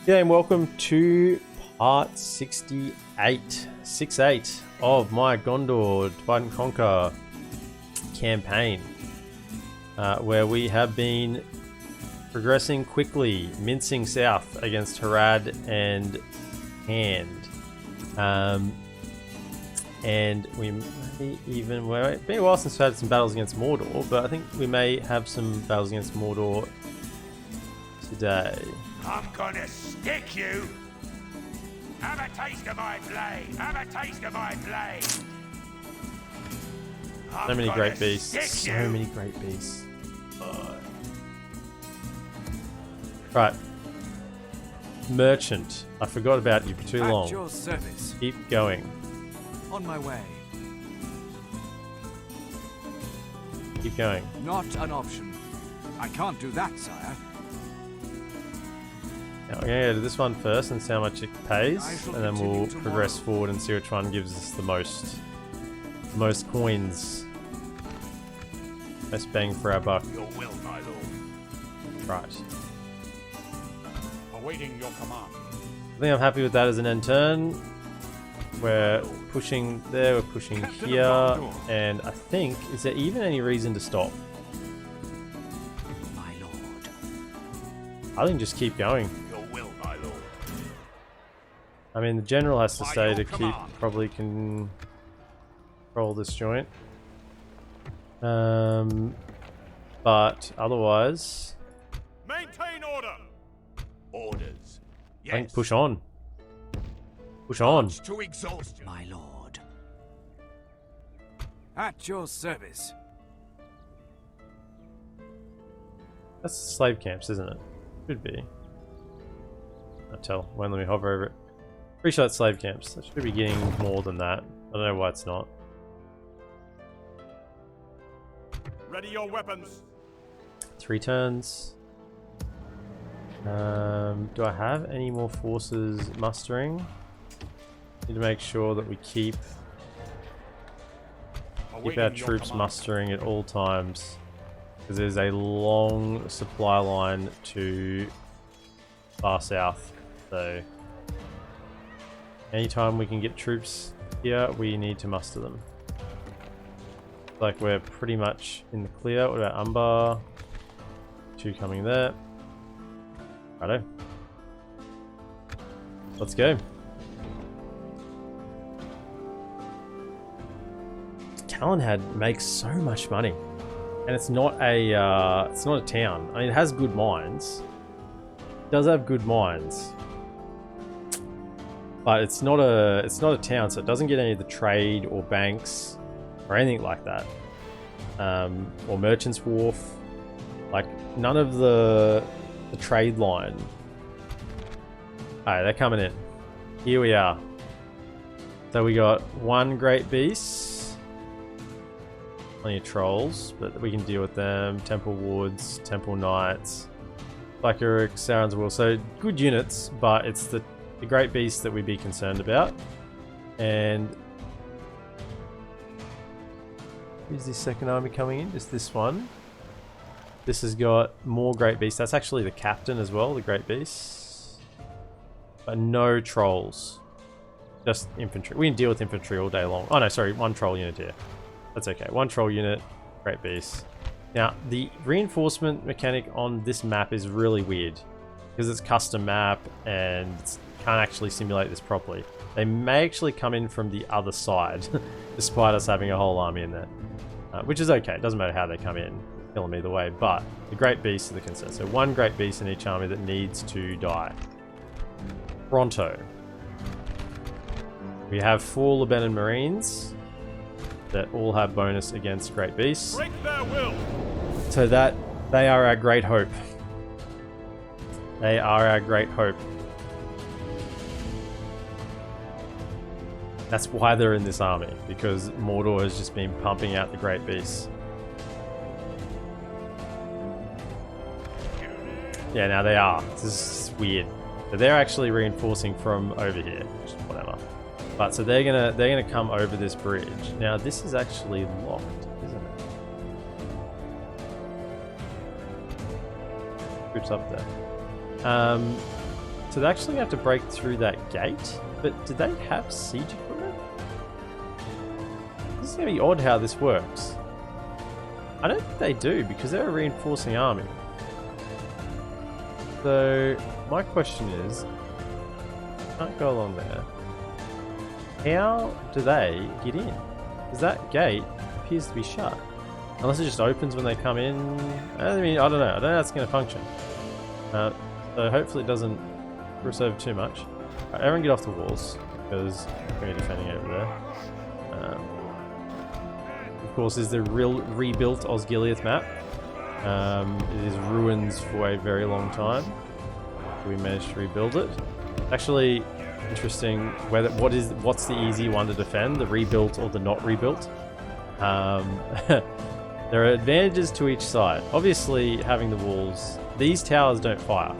Yeah, and welcome to part 68 of my Gondor Divide and Conquer campaign, where we have been progressing quickly, mincing south against Harad and Hand. And we may even, well, it's been a while since we had some battles against Mordor, but I think we may have some battles against Mordor today. I'm gonna stick you! Have a taste of my blade! Have a taste of my blade! So many great beasts. So many great beasts. Right. Merchant. I forgot about you for too long. At your service. Keep going. On my way. Keep going. Not an option. I can't do that, sire. Now we're going to go to this one first and see how much it pays, and then we'll progress forward and see which one gives us the most coins. Best bang for our buck. Your will, my lord. Right. Awaiting your command. I think I'm happy with that as an end turn. We're pushing there, we're pushing here, and I think, is there even any reason to stop? My lord. I think just keep going. Your will, my lord. I mean, the general has to By say your to keep, command. probably control this joint. But otherwise, Maintain order! Orders. Yes. I think push on. Push on. To exhaustion. My lord. At your service. That's slave camps, isn't it? Should be. I'll tell. Won't let me hover over it. Pretty sure it's slave camps. I should be getting more than that. I don't know why it's not. Ready your weapons. 3 turns. Do I have any more forces mustering? Need to make sure that we keep our troops mustering at all times, because there's a long supply line to far south. So anytime we can get troops here, we need to muster them. Like we're pretty much in the clear. What about Umbar? 2 coming there. Righto. Let's go. Calenhad makes so much money, and it's not a town. I mean, it has good mines. It does have good mines, but it's not a town, so it doesn't get any of the trade or banks or anything like that, or Merchant's Wharf. Like none of the trade line. Alright, they're coming in. Here we are. So we got 1 great beast. Plenty of trolls, but we can deal with them. Temple Woods, Temple Knights, Black Uruk, Sauron's Will. So good units, but it's the great beast that we'd be concerned about. And who's this second army coming in? Just this one. This has got more great beasts. That's actually the captain as well, the great beasts. But no trolls. Just infantry. We can deal with infantry all day long. Oh no, sorry, 1 troll unit here. That's okay. 1 troll unit, great beast. Now, the reinforcement mechanic on this map is really weird, because it's custom map and can't actually simulate this properly. They may actually come in from the other side, despite us having a whole army in there. Which is okay. It doesn't matter how they come in. Kill them either way, but the great beasts are the concern. So 1 great beast in each army that needs to die. Pronto. We have 4 Lebanon Marines that all have bonus against great beasts. Break their will. So that they are our great hope. They are our great hope. That's why they're in this army, because Mordor has just been pumping out the great beasts. Yeah, now they are. This is weird. So they're actually reinforcing from over here, which is whatever. But so they're gonna come over this bridge. Now this is actually locked, isn't it? Troops up there. So they actually have to break through that gate, but do they have siege equipment? This is going to be odd how this works. I don't think they do, because they're a reinforcing army. So, my question is, can't go along there. How do they get in? Because that gate appears to be shut. Unless it just opens when they come in. I mean, I don't know. I don't know how it's going to function. So hopefully it doesn't screw us over too much. Right, everyone get off the walls, because we're defending over there. Of course, is the real rebuilt Osgiliath map. It is ruins for a very long time. We managed to rebuild it. Actually, interesting what's the easy one to defend, the rebuilt or the not rebuilt. There are advantages to each side. Obviously, having the walls, these towers don't fire,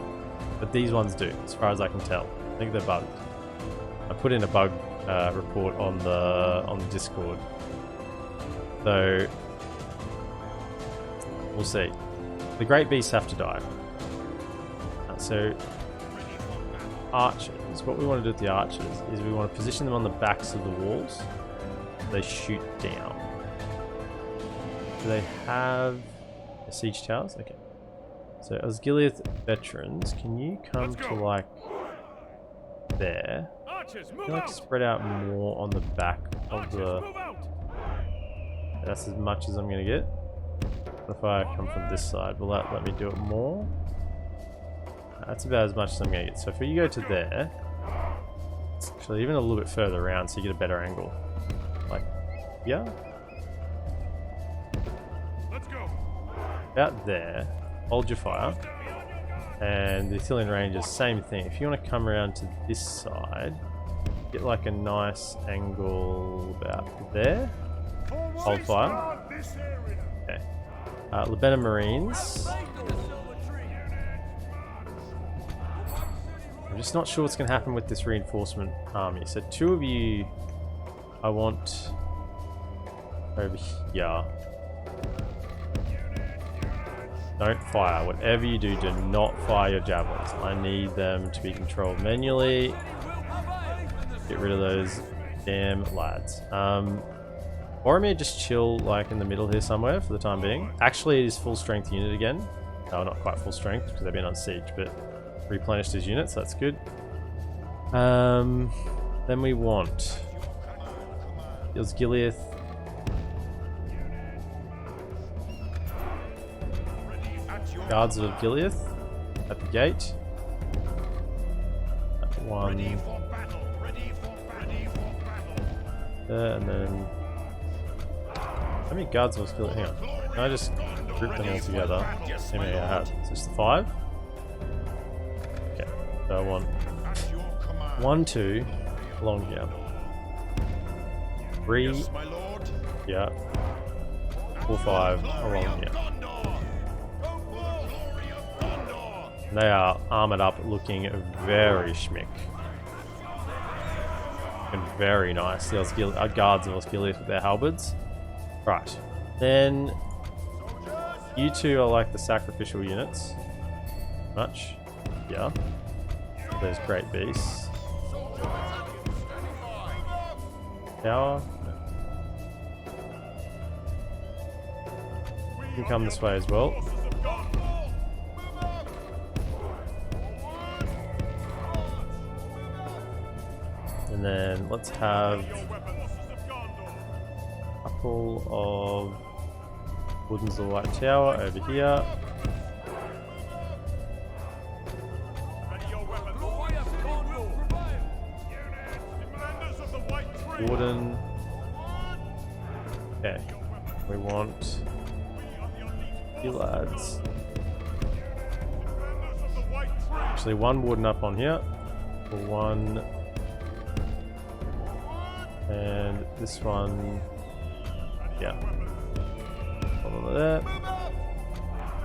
but these ones do, as far as I can tell. I think they're bugged. I put in a bug report on the Discord, so we'll see. The great beasts have to die. So archers. What we want to do with the archers is we want to position them on the backs of the walls. They shoot down. Do they have siege towers? Okay. So Osgiliath veterans, can you come to like there? Can you like spread out more on the back of the... That's as much as I'm going to get. What if I come from this side? Will that let me do it more? That's about as much as I'm going to get. So if you go to there, actually even a little bit further around so you get a better angle. Like, yeah? About there, hold your fire. And the Athelian Rangers, same thing. If you want to come around to this side, get like a nice angle about there. Hold fire. Okay. Labena Marines. I'm just not sure what's going to happen with this reinforcement army. So two of you I want over here. Don't fire. Whatever you do, do not fire your javelins. I need them to be controlled manually. Get rid of those damn lads. Boromir just chill like in the middle here somewhere for the time being. Actually, it is full strength unit again. No, not quite full strength because they've been on siege, but replenished his units, so that's good. Then we want Osgiliath. Guards of Gileath at the gate. That one there, and then how many guards of Gileath? Hang on. Can I just group them all together? How many I have? Is this the 5? Okay. So I want 1, 2 along here. 3. Yeah. 4, 5 along here. They are armoured up, looking very schmick. And very nice. The guards of Osgiliath with their halberds. Right. Then you two are like the sacrificial units. Much. Yeah. Those great beasts. Tower. You can come this way as well. And then let's have a couple of Wardens of the White Tower over here. Warden. Okay. We want you lads. Actually, one Warden up on here. One. And this one, yeah. Hold on to that.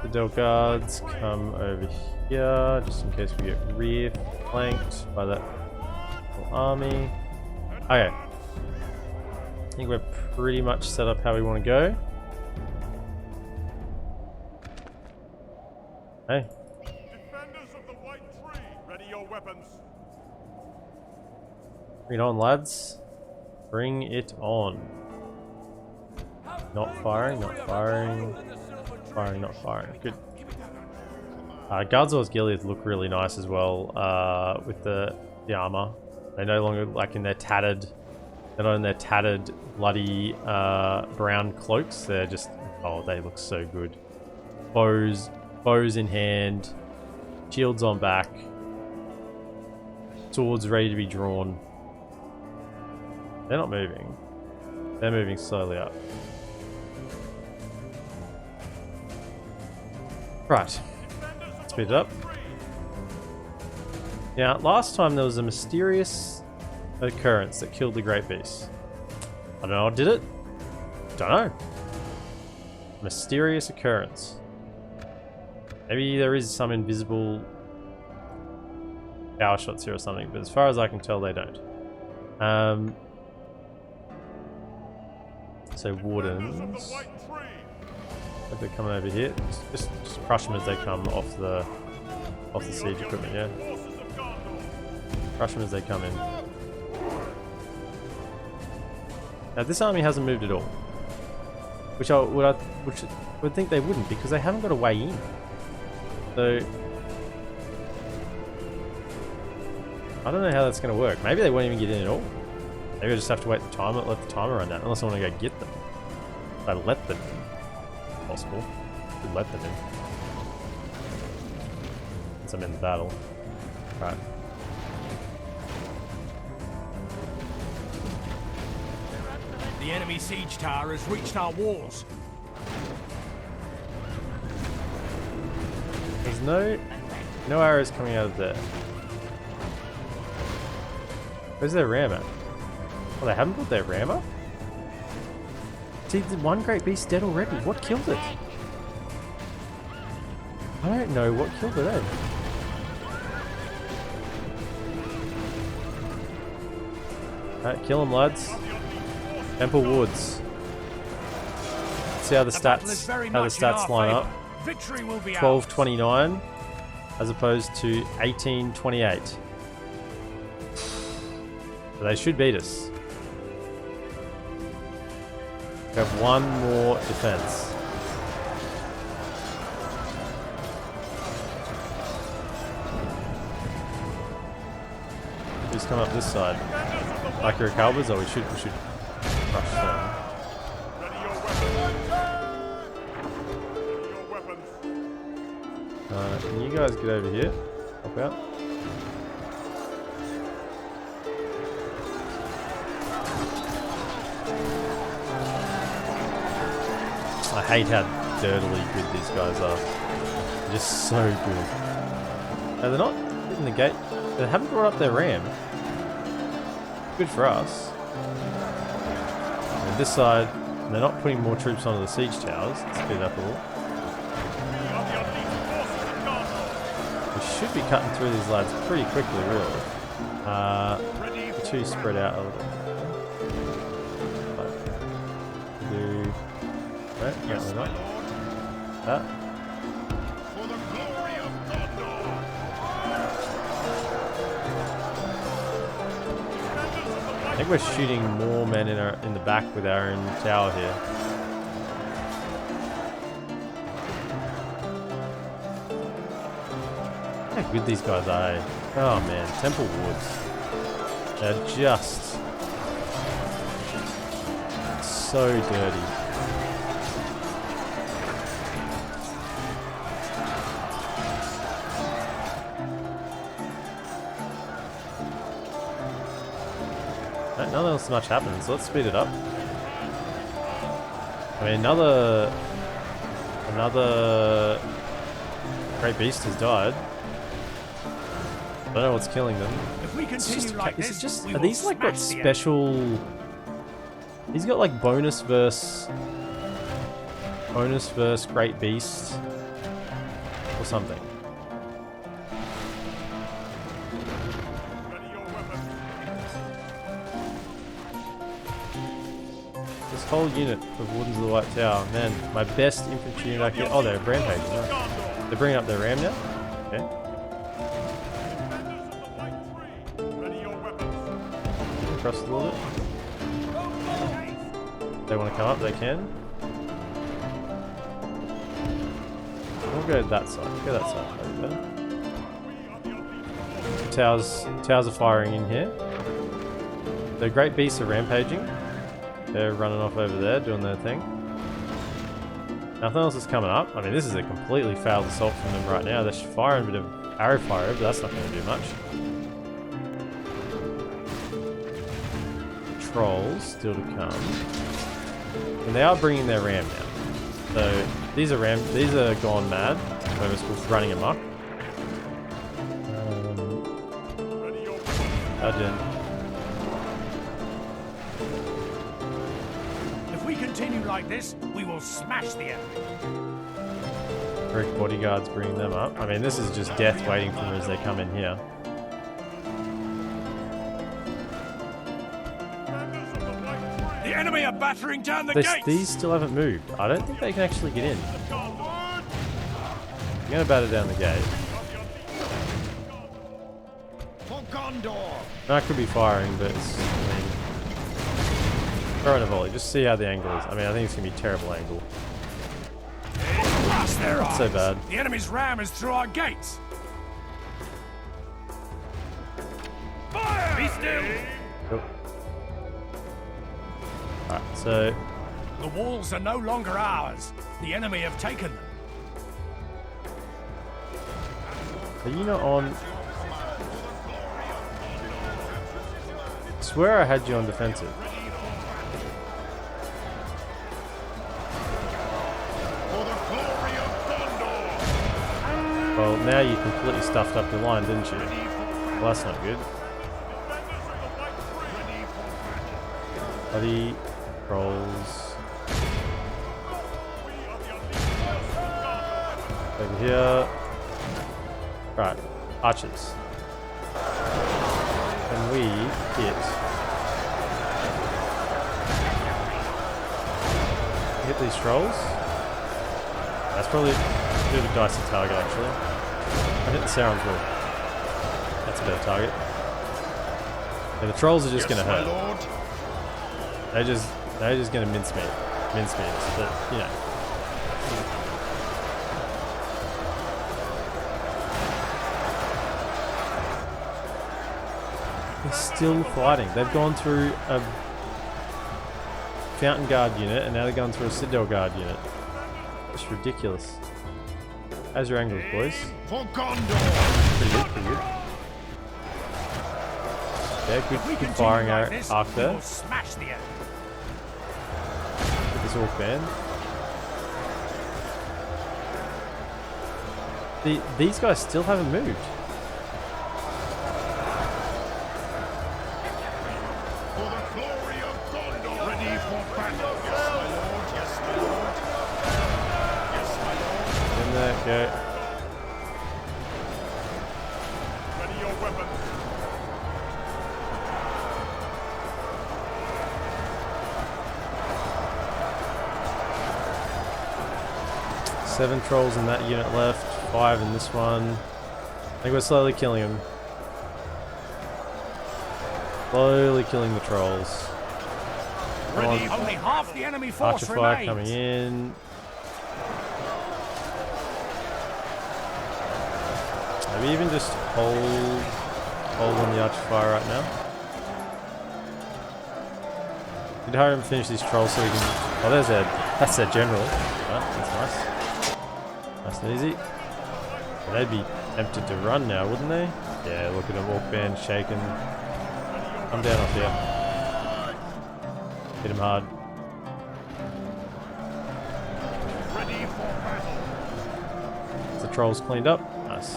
The Del Guards come over here, just in case we get rear flanked by that whole army. Okay. I think we're pretty much set up how we want to go. Hey. Ready your weapons. Bring it on, lads. Bring it on. Not firing, not firing. Firing, not firing. Good. Guardsaw's Gileads look really nice as well with the armor. They no longer like in their tattered. They're not in their tattered, bloody brown cloaks. They're just, oh, they look so good. Bows in hand, shields on back, swords ready to be drawn. They're not moving. They're moving slowly up. Right. Speed it up. Now, last time there was a mysterious occurrence that killed the Great Beast. I don't know what did it. Don't know. Mysterious occurrence. Maybe there is some invisible power shots here or something, but as far as I can tell, they don't. So wardens. If they're coming over here, just crush them as they come off the siege equipment. Yeah. Crush them as they come in. Now this army hasn't moved at all, which I would think they wouldn't because they haven't got a way in. So I don't know how that's going to work. Maybe they won't even get in at all. Maybe I just have to wait the timer, let the timer run down. Unless I want to go get them. If I let them in, possible. Could let them in. Once I'm in the battle. Right. The enemy siege tower has reached our walls. There's no arrows coming out of there. Where's their ram at? Oh, they haven't put their ram up? See, the one great beast dead already. What killed it? I don't know what killed it, eh? Alright, kill them, lads. Temple Woods. Let's see how the stats line up. 1229 as opposed to 1828. So they should beat us. We have one more defense. Just come up this side. Like your Calbers, or we should crush them. Can you guys get over here? Hop out. I hate how dirtily good these guys are. They're just so good. No, they're not hitting the gate. They haven't brought up their ram. Good for us. And this side, they're not putting more troops onto the siege towers. Let's speed it up a little. We should be cutting through these lads pretty quickly, really. Too spread out a little bit. Do right, no, we're not. That. For the glory of Gondor. I think we're shooting more men in the back with our own tower here. How good these guys are, eh? Oh man, Temple Woods. They're just so dirty. Nothing else much happens, so let's speed it up. I mean, another great beast has died. I don't know what's killing them. If we continue like Is this, it just, we are will these like got smash the special? He's got like bonus versus great beast or something. This whole unit of Wardens of the White Tower, man, my best infantry unit I can. Oh, they're rampaging. Right. They're bringing up their ram now. Okay. across a little bit. If they want to come up, they can. We'll go that side. Go that side. Over there. Towers are firing in here. The great beasts are rampaging. They're running off over there, doing their thing. Nothing else is coming up. I mean, this is a completely failed assault from them right now. They're firing a bit of arrow fire, but that's not going to do much. Trolls still to come, and they are bringing their ram now. So these are gone mad. Whoever's running amok. If we continue like this, we will smash the enemy. Greek bodyguards bringing them up. I mean, this is just death waiting for them as they come in here. The enemy are battering down the gates. These still haven't moved. I don't think they can actually get in. I'm going to batter down the gate. For Gondor. No, I could be firing, but it's, I mean, throw in a volley. Just see how the angle is. I mean, I think it's going to be a terrible angle. Not so bad. The enemy's ram is through our gates. Fire! Be still. Cool. Alright, so The walls are no longer ours. The enemy have taken them. are you not on? I swear I had you on defensive. Well, now you completely stuffed up your line, didn't you? Well, that's not good. Bloody trolls. Over here. Right, archers. Can we hit these trolls? That's probably a bit of a dicey target, actually. I hit the Sauron's Will. That's a better target. Yeah, the trolls are just going to hurt. They're just going to mince meat, but you know. They're still fighting. They've gone through a Fountain Guard unit, and now they're going through a Citadel Guard unit. It's ridiculous. How's your angles, boys? For Gondor. Pretty good, pretty good. Yeah, good firing arc there. We'll smash the enemy. Get this Orc band. These guys still haven't moved. For the glory of Gondor. Ready for battle. Yes, my lord. Yes, my lord. Yes, my lord. In there, go. Ready your weapons. 7 trolls in that unit left, 5 in this one. I think we're slowly killing them. Slowly killing the trolls. Ready. Only half the enemy force Archer fire remains. coming in. Maybe even just hold on the archer fire right now. You'd hurry and finish these trolls so we can. Oh, that's their general. Right, that's nice. Nice and easy. They'd be tempted to run now, wouldn't they? Yeah, look at them, Orc band shaking. Come down off here. Hit him hard. Ready for battle. The trolls cleaned up. Nice.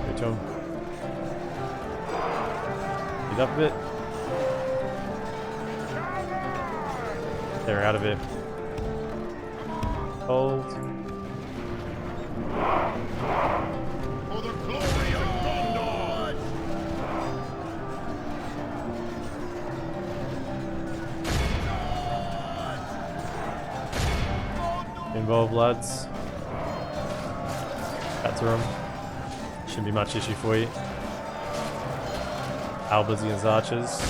Go to him. Get up a bit. They're out of here. Hold. For the glory of Gondor. Involved, lads. That's room. Shouldn't be much issue for you. Halberds against archers.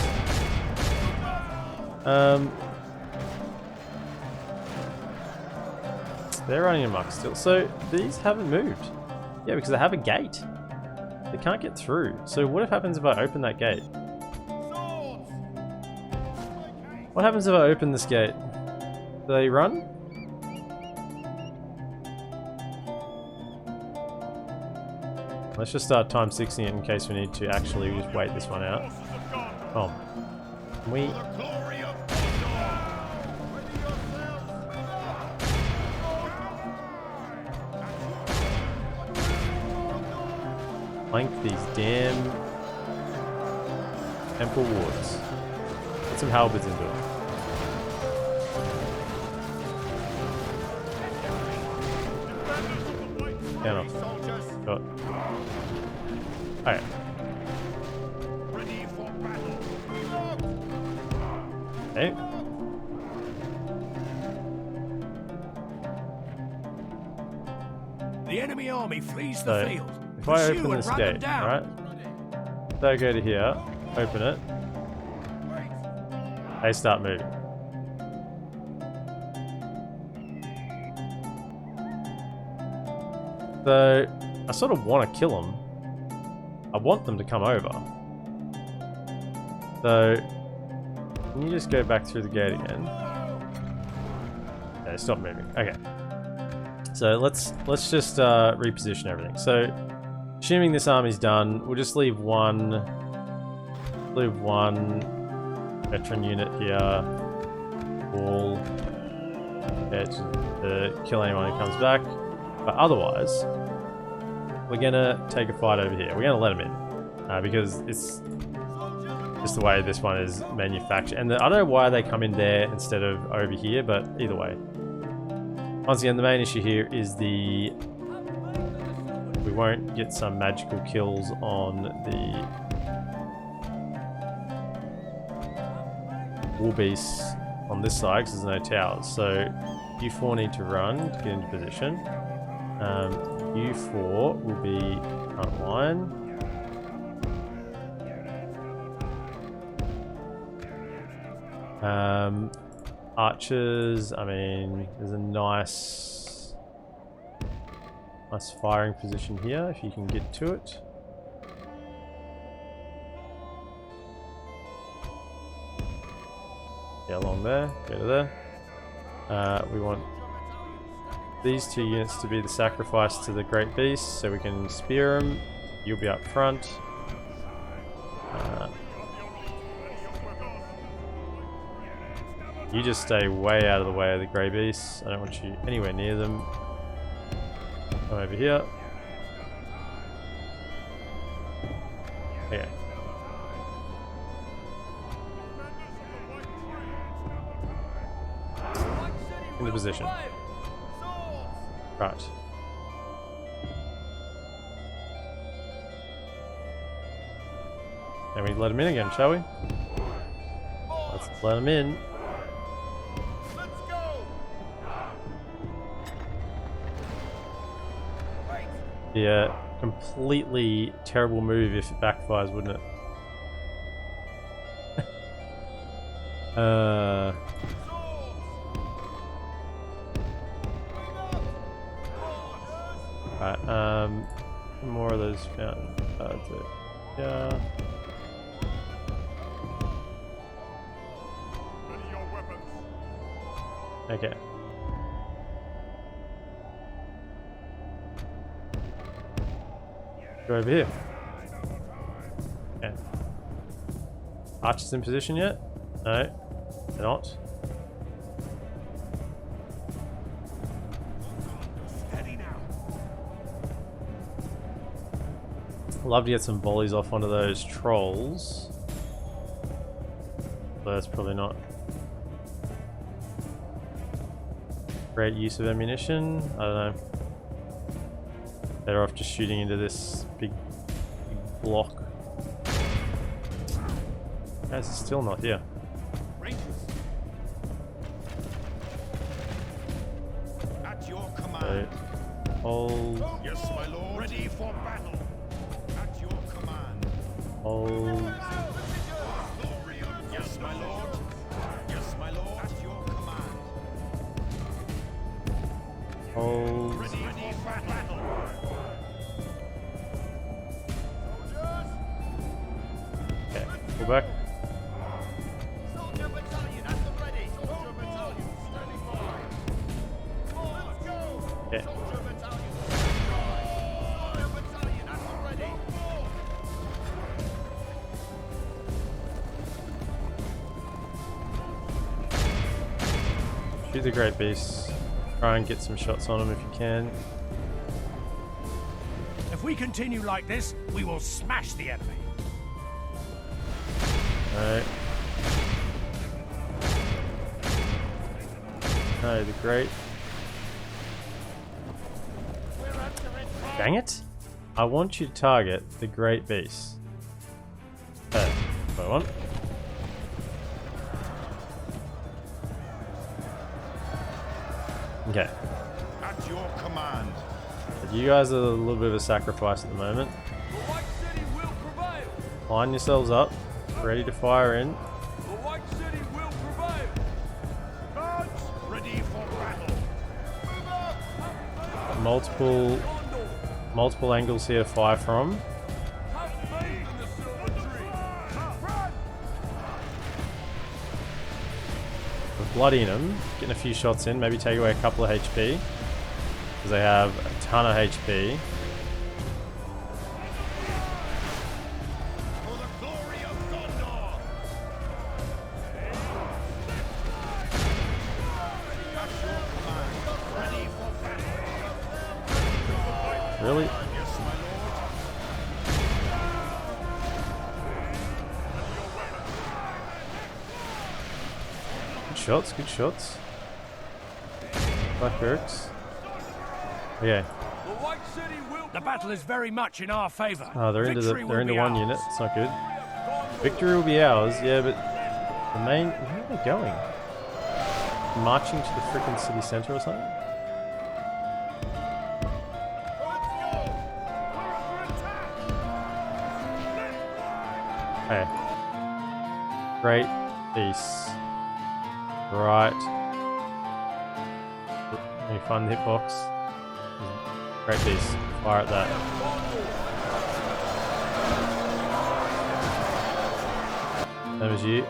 They're running amok still. So these haven't moved. Yeah, because they have a gate. They can't get through. So what happens if I open that gate? What happens if I open this gate? Do they run? Let's just start time 60 it in case we need to actually just wait this one out. Oh. Can we... flank these damn temple wards. Get some halberds into it. Count off. Got. Alright. Okay. The enemy army flees the field. If I open this gate, right? So I go to here, open it, they start moving. So I sort of want to kill them. I want them to come over. So can you just go back through the gate again? Okay, stop moving. Okay. So let's just reposition everything. So assuming this army's done, we'll just leave one veteran unit here. Wall. To kill anyone who comes back. But otherwise, we're gonna take a fight over here. We're gonna let them in. Because it's just the way this one is manufactured. And I don't know why they come in there instead of over here, but either way. Once again, the main issue here is we won't get some magical kills on the war beasts on this side because there's no towers. So you four need to run to get into position. You four will be front line. Archers, I mean, there's a nice firing position here if you can get to it. Yeah, along there, go to there. We want these two units to be the sacrifice to the great beast so we can spear them. You'll be up front. You just stay way out of the way of the grey beasts. I don't want you anywhere near them. Come over here. Okay. Into position. Right. And we let him in again, shall we? Let's let him in. Yeah, completely terrible move if it backfires, wouldn't it? Right, more of those fountain cards. Yeah. Okay. Go over here. Okay. Archers in position yet? No, they're not. Love to get some volleys off onto those trolls. But that's probably not great use of ammunition. I don't know. Better off just shooting into this big block. Guys, it's still not here. At your command. So, hold. Yes, my lord. Ready for battle. At your command. Hold. back. Yeah. Shoot the great beast. Try and get some shots on him if you can. If we continue like this, we will smash the enemy. Alright. No, the great. Dang it! I want you to target the great beast. That's what I want. Okay. At your command. But you guys are a little bit of a sacrifice at the moment. The White City will prevail. Line yourselves up, ready to fire in. The White City will prevail. Guards, ready for battle. Multiple angles here to fire from. Have faith in the Silver Tree. We're bloodying them, getting a few shots in, maybe take away a couple of HP. Because they have a ton of HP. For the glory of Gondor. At your command. Ready for battle. Really? Yes, my lord. Good shots, good shots. Black Berks. Okay. The White City will The battle is very much in our favor. Oh, they're into Victory will one be unit. ours. It's not good. Victory will be ours, yeah, but the main. Where are they going? Marching to the freaking city center or something? Hey. Great beasts. Right. Let me find the hitbox. Great beast. Fire at that. That was you.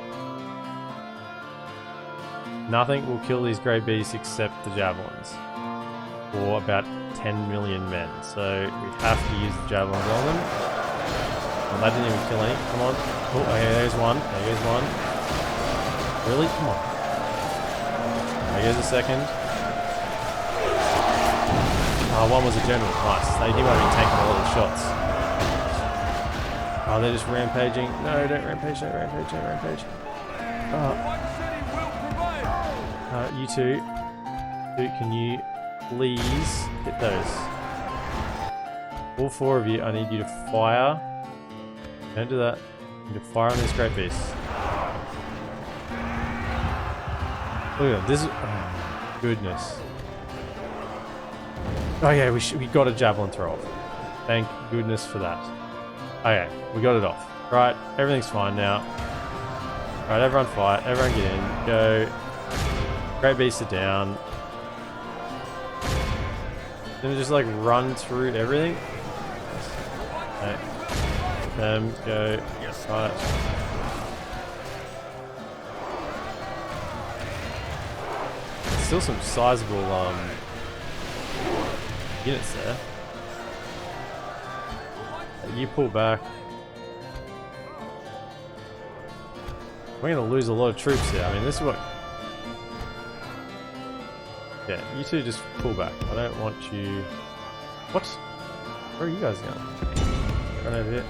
Nothing will kill these great beasts except the javelins. For about 10 million men. So we have to use the javelins on them. And that didn't even kill any. Come on. Oh, okay, there's one. There goes one. Really? Come on. There goes a second. Oh, one was a general. Nice. They didn't want to be taking a lot of shots. Oh, they're just rampaging. No, don't rampage, don't rampage, don't rampage. The White City will prevail. You two. Can you please hit those? All four of you, I need you to fire. Don't do that. You need to fire on this great beast. Look at this. Oh, goodness. Oh yeah, we got a javelin throw off. Thank goodness for that. Okay, we got it off. Right, everything's fine now. Right, everyone fight. Everyone get in. Go. Great beasts are down. Then just like run through everything. Okay. Go. Right. Still some sizable units there. You pull back. We're going to lose a lot of troops here. I mean, this is what... Yeah, you two just pull back. I don't want you... What? Where are you guys going? Run over here.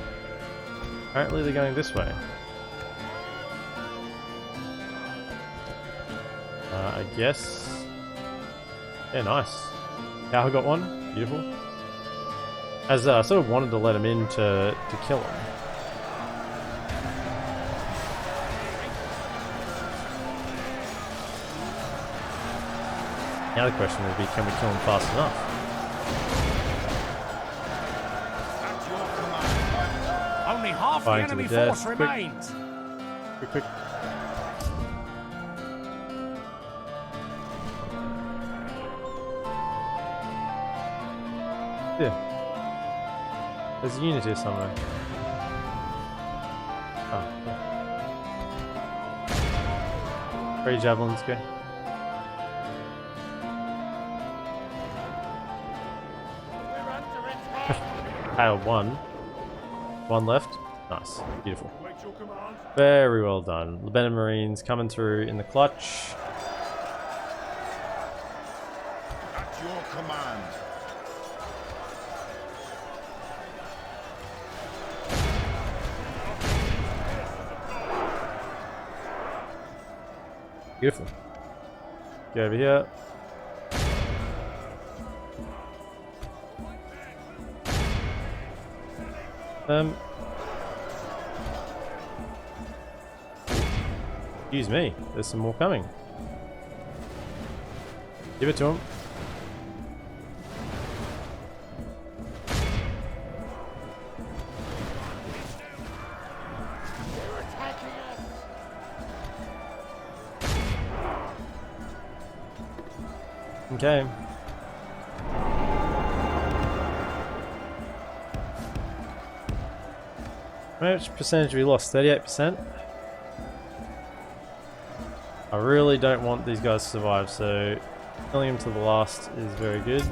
Apparently they're going this way. I guess... Yeah, nice. Cow got one. Beautiful. As I sort of wanted to let him in to kill him. Now the question will be, can we kill him fast enough? At your command. Only half the Fighting to enemy the death. force Quick. remains. Quick. Yeah. There's a unit here somewhere. Oh, yeah. 3 javelins, go. Hailed 1. 1 left. Nice. Beautiful. Very well done. Lebanon Marines coming through in the clutch. At your command. Beautiful. Go over here. Excuse me, there's some more coming. Give it to him. Okay. How much percentage we lost? 38%? I really don't want these guys to survive, so killing them to the last is very good.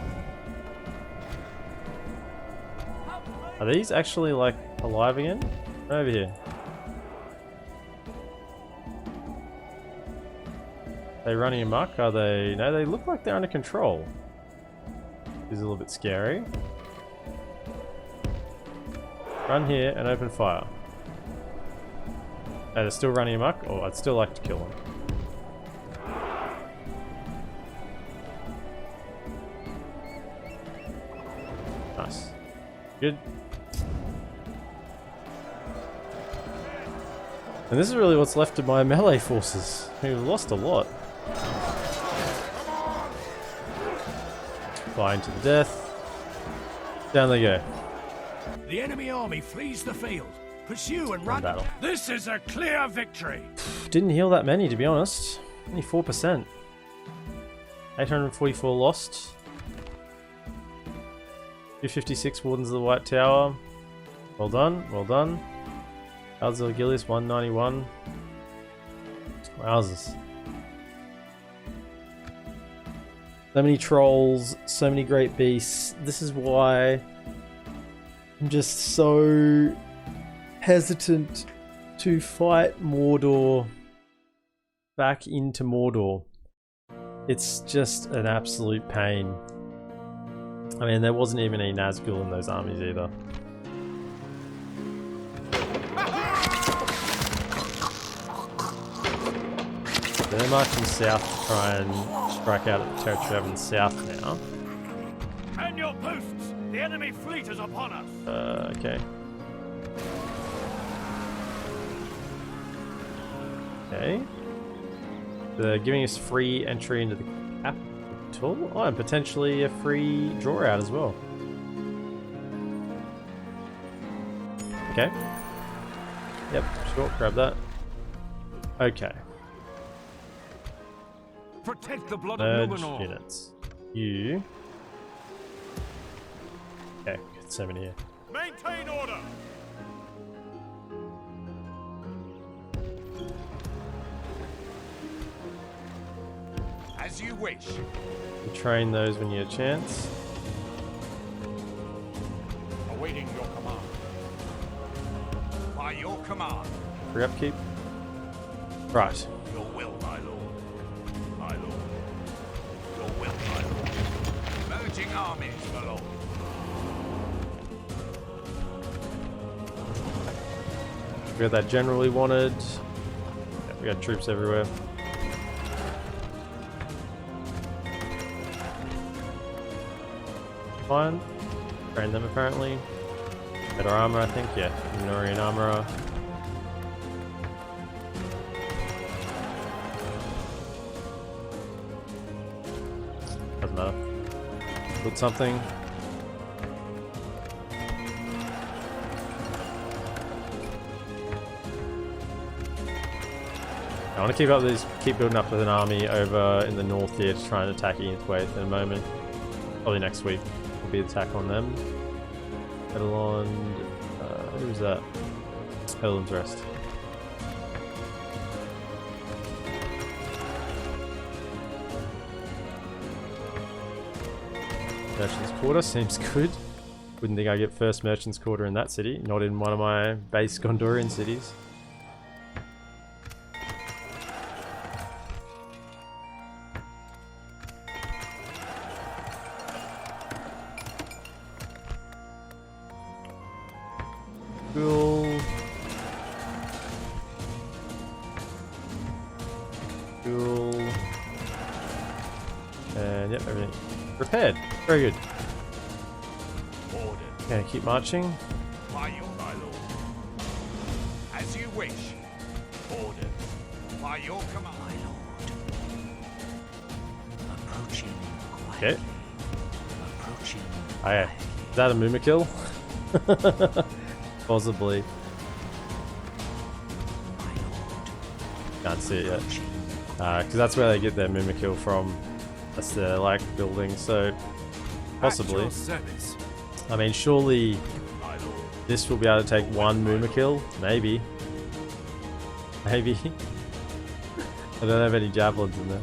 Are these actually like alive again? Over here. Are they running amok? Are they? No, they look like they're under control. This is a little bit scary. Run here and open fire. Oh, they're still running amok? Oh, I'd still like to kill them. Nice. Good. And this is really what's left of my melee forces. We've lost a lot. Flying to the death. Down they go. The enemy army flees the field. Pursue and run. Battle. This is a clear victory. Didn't heal that many, to be honest. Only 4%. 844 lost. 256 Wardens of the White Tower. Well done, well done. Alzil Gillius 191. Wowzers. So many trolls, so many great beasts. This is why I'm just so hesitant to fight Mordor back into Mordor. It's just an absolute pain. I mean, there wasn't even any Nazgul in those armies either. They're marching south to try and strike out at the territory over in the south now. Man your posts! The enemy fleet is upon us! Okay. Okay. They're giving us free entry into the capital. Oh, and potentially a free draw out as well. Okay. Yep, sure, grab that. Okay. Protect the blood Merge of Numenor. units. You. Okay, got so many here. Maintain order. As you wish. You train those when you get a chance. Awaiting your command. By your command. Free upkeep. Right. Your will, my lord. My lord. Your will, my lord. Merging armies, my lord. We got that general we wanted. Yeah, we got troops everywhere. Fine. Train them apparently. Better armor, I think. Yeah, Minorian armor. Doesn't matter. Put something. I want to keep building up with an army over in the north here to try and attack Eanswaith in a moment. Probably next week will be the attack on them. Edelond, who's that? Edelond's Rest. Merchant's Quarter seems good. Wouldn't think I'd get first Merchant's Quarter in that city, not in one of my base Gondorian cities. Cool. Cool. And yep, everything repaired. Very good. Ordered. Okay, keep marching. By your my lord. As you wish. Ordered. By your command. My lord. Approaching quietly. Okay. Approaching. Oh, yeah. Is that a Moomer kill? Possibly. Can't see it yet. Because that's where they get their Moomer kill from. That's their like building, so possibly. I mean, surely this will be able to take one Moomer kill. Maybe. Maybe. I don't have any javelins in there.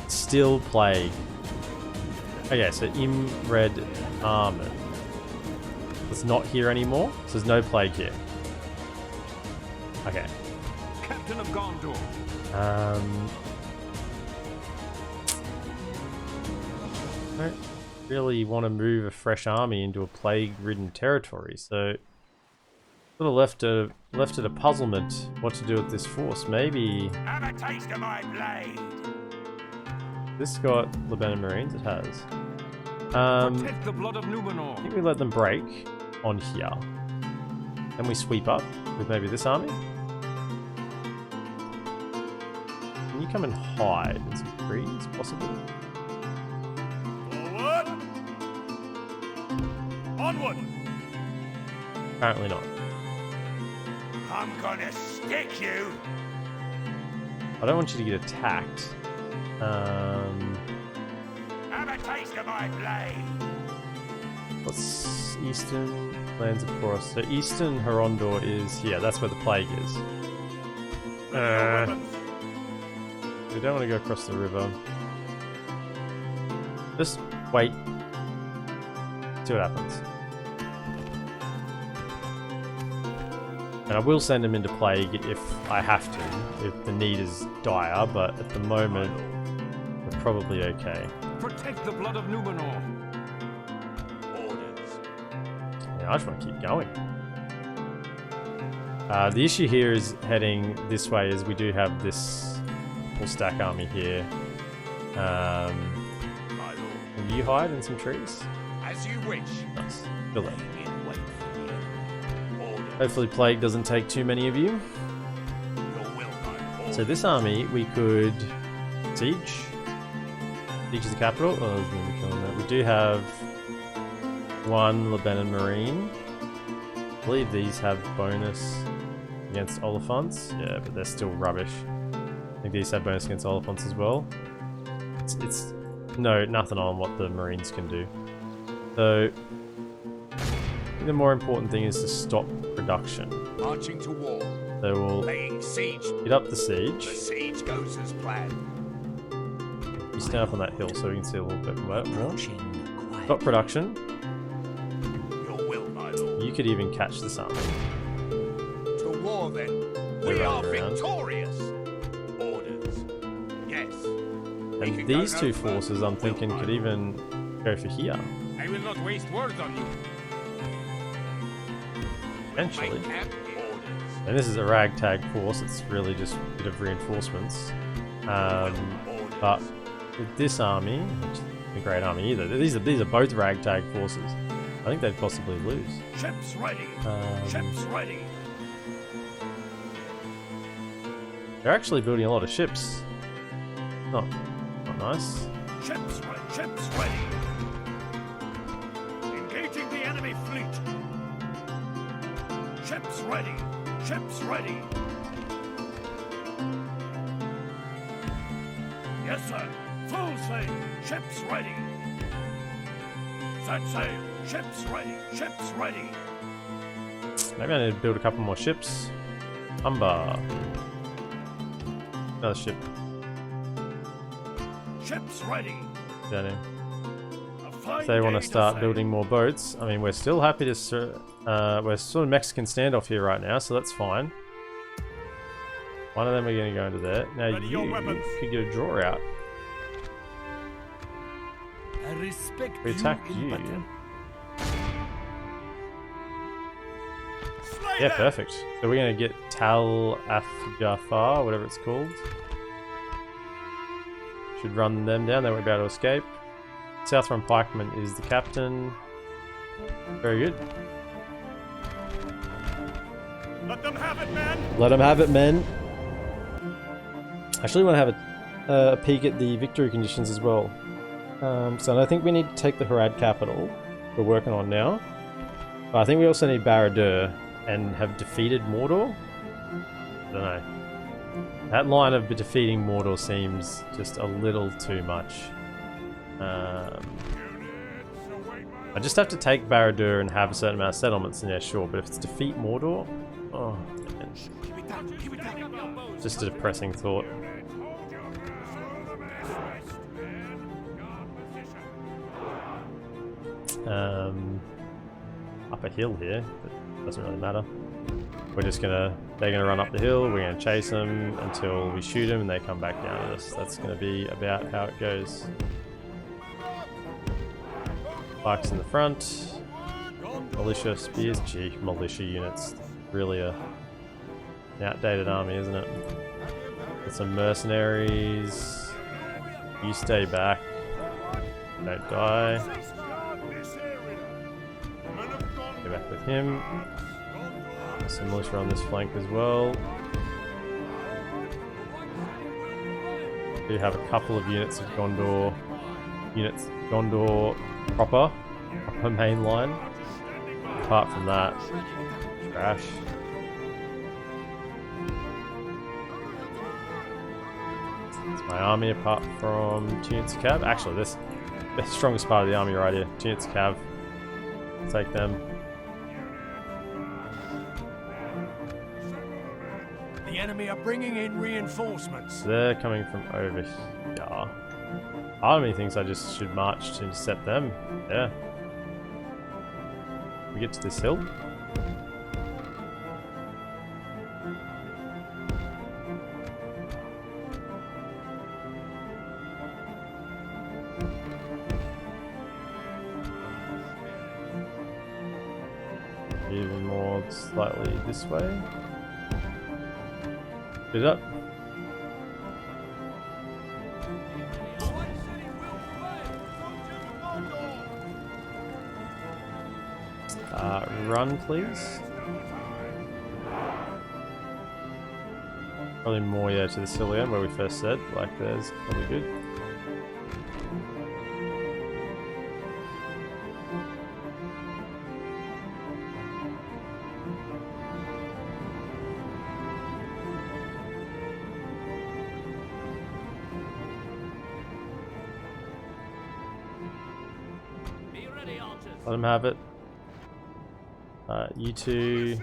Still Plague. Okay, so Red Armor. It's not here anymore, so there's no plague here. Okay. Captain of Gondor. I don't really want to move a fresh army into a plague-ridden territory, so sort of left it a puzzlement what to do with this force. Maybe Have a taste of my blade. this got Lebanon Marines. It has. Protect the blood of Numenor. I think we let them break on here. Then we sweep up with maybe this army. Can you come and hide in some trees, possibly? Forward! Onward! Apparently not. I'm gonna stick you. I don't want you to get attacked. Have a taste of my blade. What's eastern lands of Porus? So eastern Horondor is here. That's where the plague is. We don't want to go across the river. Just wait. See what happens. And I will send him into plague if I have to, if the need is dire, but at the moment, we're probably okay. Protect the blood of Numenor. Orders. Yeah, I just want to keep going. The issue here is heading this way, is we do have this full stack army here. Can you hide in some trees? As you wish. Nice. Good luck. Hopefully plague doesn't take too many of you. So this army we could siege. Siege the capital. Oh, there's gonna be killing that. We do have one Lebanon Marine. I believe these have bonus against Oliphants. Yeah, but they're still rubbish. I think these have bonus against Oliphants as well. It's no, nothing on what the Marines can do. So I think the more important thing is to stop production. Marching to war. So we'll Laying siege. get up the siege. The siege goes as planned. You stand up on that hill so we can see a little bit more. Stop production. Your will, my lord. You could even catch this army. To war then. They're We are running around. victorious. Orders. Yes. We And can these go two no further. forces, I'm thinking, could even go for here. I will not waste words on you. Potentially. My camp orders. And this is a ragtag force, it's really just a bit of reinforcements. But with this army, which isn't a great army either, these are both ragtag forces. I think they'd possibly lose. Ships ready! Ships ready! They're actually building a lot of ships. Not nice. Ships ready! Ships ready! Engaging the enemy fleet! Ships ready! Ships ready! Yes, sir! Full sail! Ships ready! Set sail! Ships ready! Ships ready! Maybe I need to build a couple more ships. Umber. Another ship. Ships ready! Down here. if they want to start building more boats. I mean, we're still happy to... we're sort of Mexican standoff here right now, so that's fine. One of them are going to go into there. Now you could get a draw out. We attack you. Yeah, perfect. So we're going to get Tal Afgafar, whatever it's called. Should run them down, they won't be able to escape. Southron Pikeman is the captain. Very good. Let them have it, men! Let them have it, men. I actually want to have a peek at the victory conditions as well. So I think we need to take the Harad capital we're working on now. But I think we also need Barad-dûr and have defeated Mordor. I don't know. That line of defeating Mordor seems just a little too much. I just have to take Barad-dûr and have a certain amount of settlements, and yeah, sure. But if it's defeat Mordor, oh man. Just a depressing thought. Up a hill here, but doesn't really matter. We're just gonna, they're gonna run up the hill, we're gonna chase them until we shoot them and they come back down at us. That's gonna be about how it goes. Pikes in the front. Militia, spears, gee, militia units. Really an outdated army, isn't it? Get some mercenaries. You stay back. Don't die. Go back with him. Some militia on this flank as well. We have a couple of units of Gondor. Gondor proper main line. Apart from that, trash. It's my army apart from Tunit's Cav. Actually, this the strongest part of the army right here. Tunit's Cav. Take them. The enemy are bringing in reinforcements. They're coming from over here. Part of me thinks I just should march to intercept them. Yeah. We get to this hill. Even more slightly this way. Get it up. Run, please. Probably more, yeah, to the hill again, where we first said. Like, there's probably good. Let him have it. You two.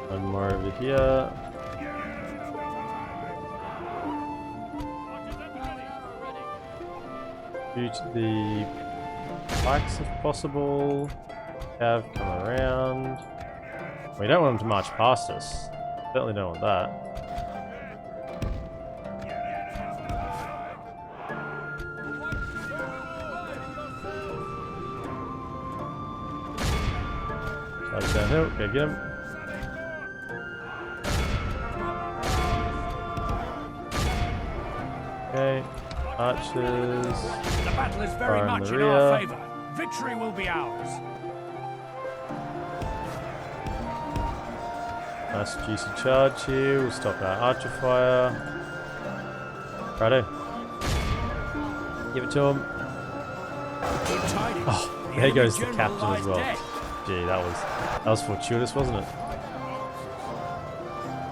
One more over here. Shoot the pikes if possible. Have come around. We don't want them to march past us. Certainly don't want that. Downhill, okay, get him. Okay, archers. The battle is very much in our favor. Victory will be ours. Nice juicy charge here. We'll stop our archer fire. Righto. Give it to him. Oh, there goes the captain as well. Gee, that was fortuitous, wasn't it?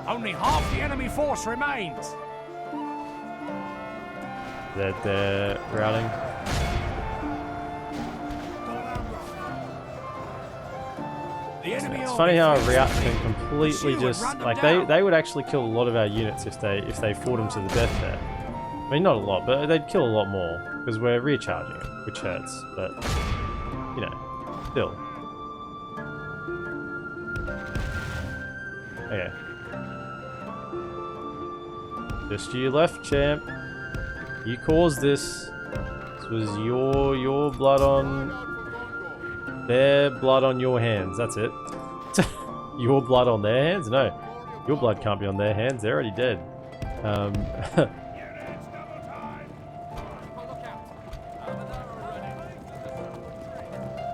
Only half the enemy force remains. They're routing. It's funny how a rout can completely just like they would actually kill a lot of our units if they fought them to the death there. I mean, not a lot, but they'd kill a lot more because we're recharging them, which hurts. But you know, still. Okay. Just to your left, champ. You caused this. This was your blood on their blood on your hands. That's it. Your blood on their hands? No. Your blood can't be on their hands. They're already dead.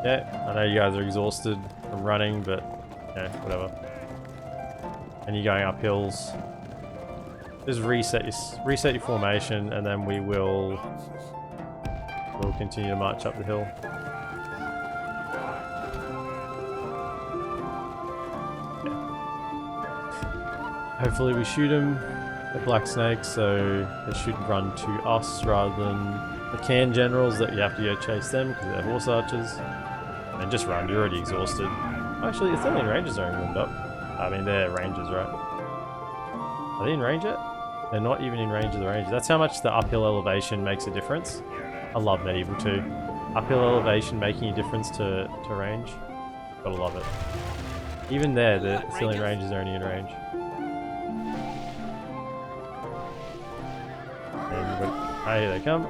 Yeah, I know you guys are exhausted from running, but yeah, whatever. And you're going up hills. Just reset your formation, and then we'll continue to march up the hill. Yeah. Hopefully we shoot them, the black snakes, so they should run to us rather than the can generals that you have to go chase them because they're horse archers. And just run, you're already exhausted. Actually, the Ithilien Rangers aren't warmed up. I mean, they're rangers, right? Are they in range yet? They're not even in range of the rangers. That's how much the uphill elevation makes a difference. I love Medieval 2. Uphill elevation making a difference to range. Gotta love it. Even there, the Ithilien Rangers are only in range. And oh, here they come.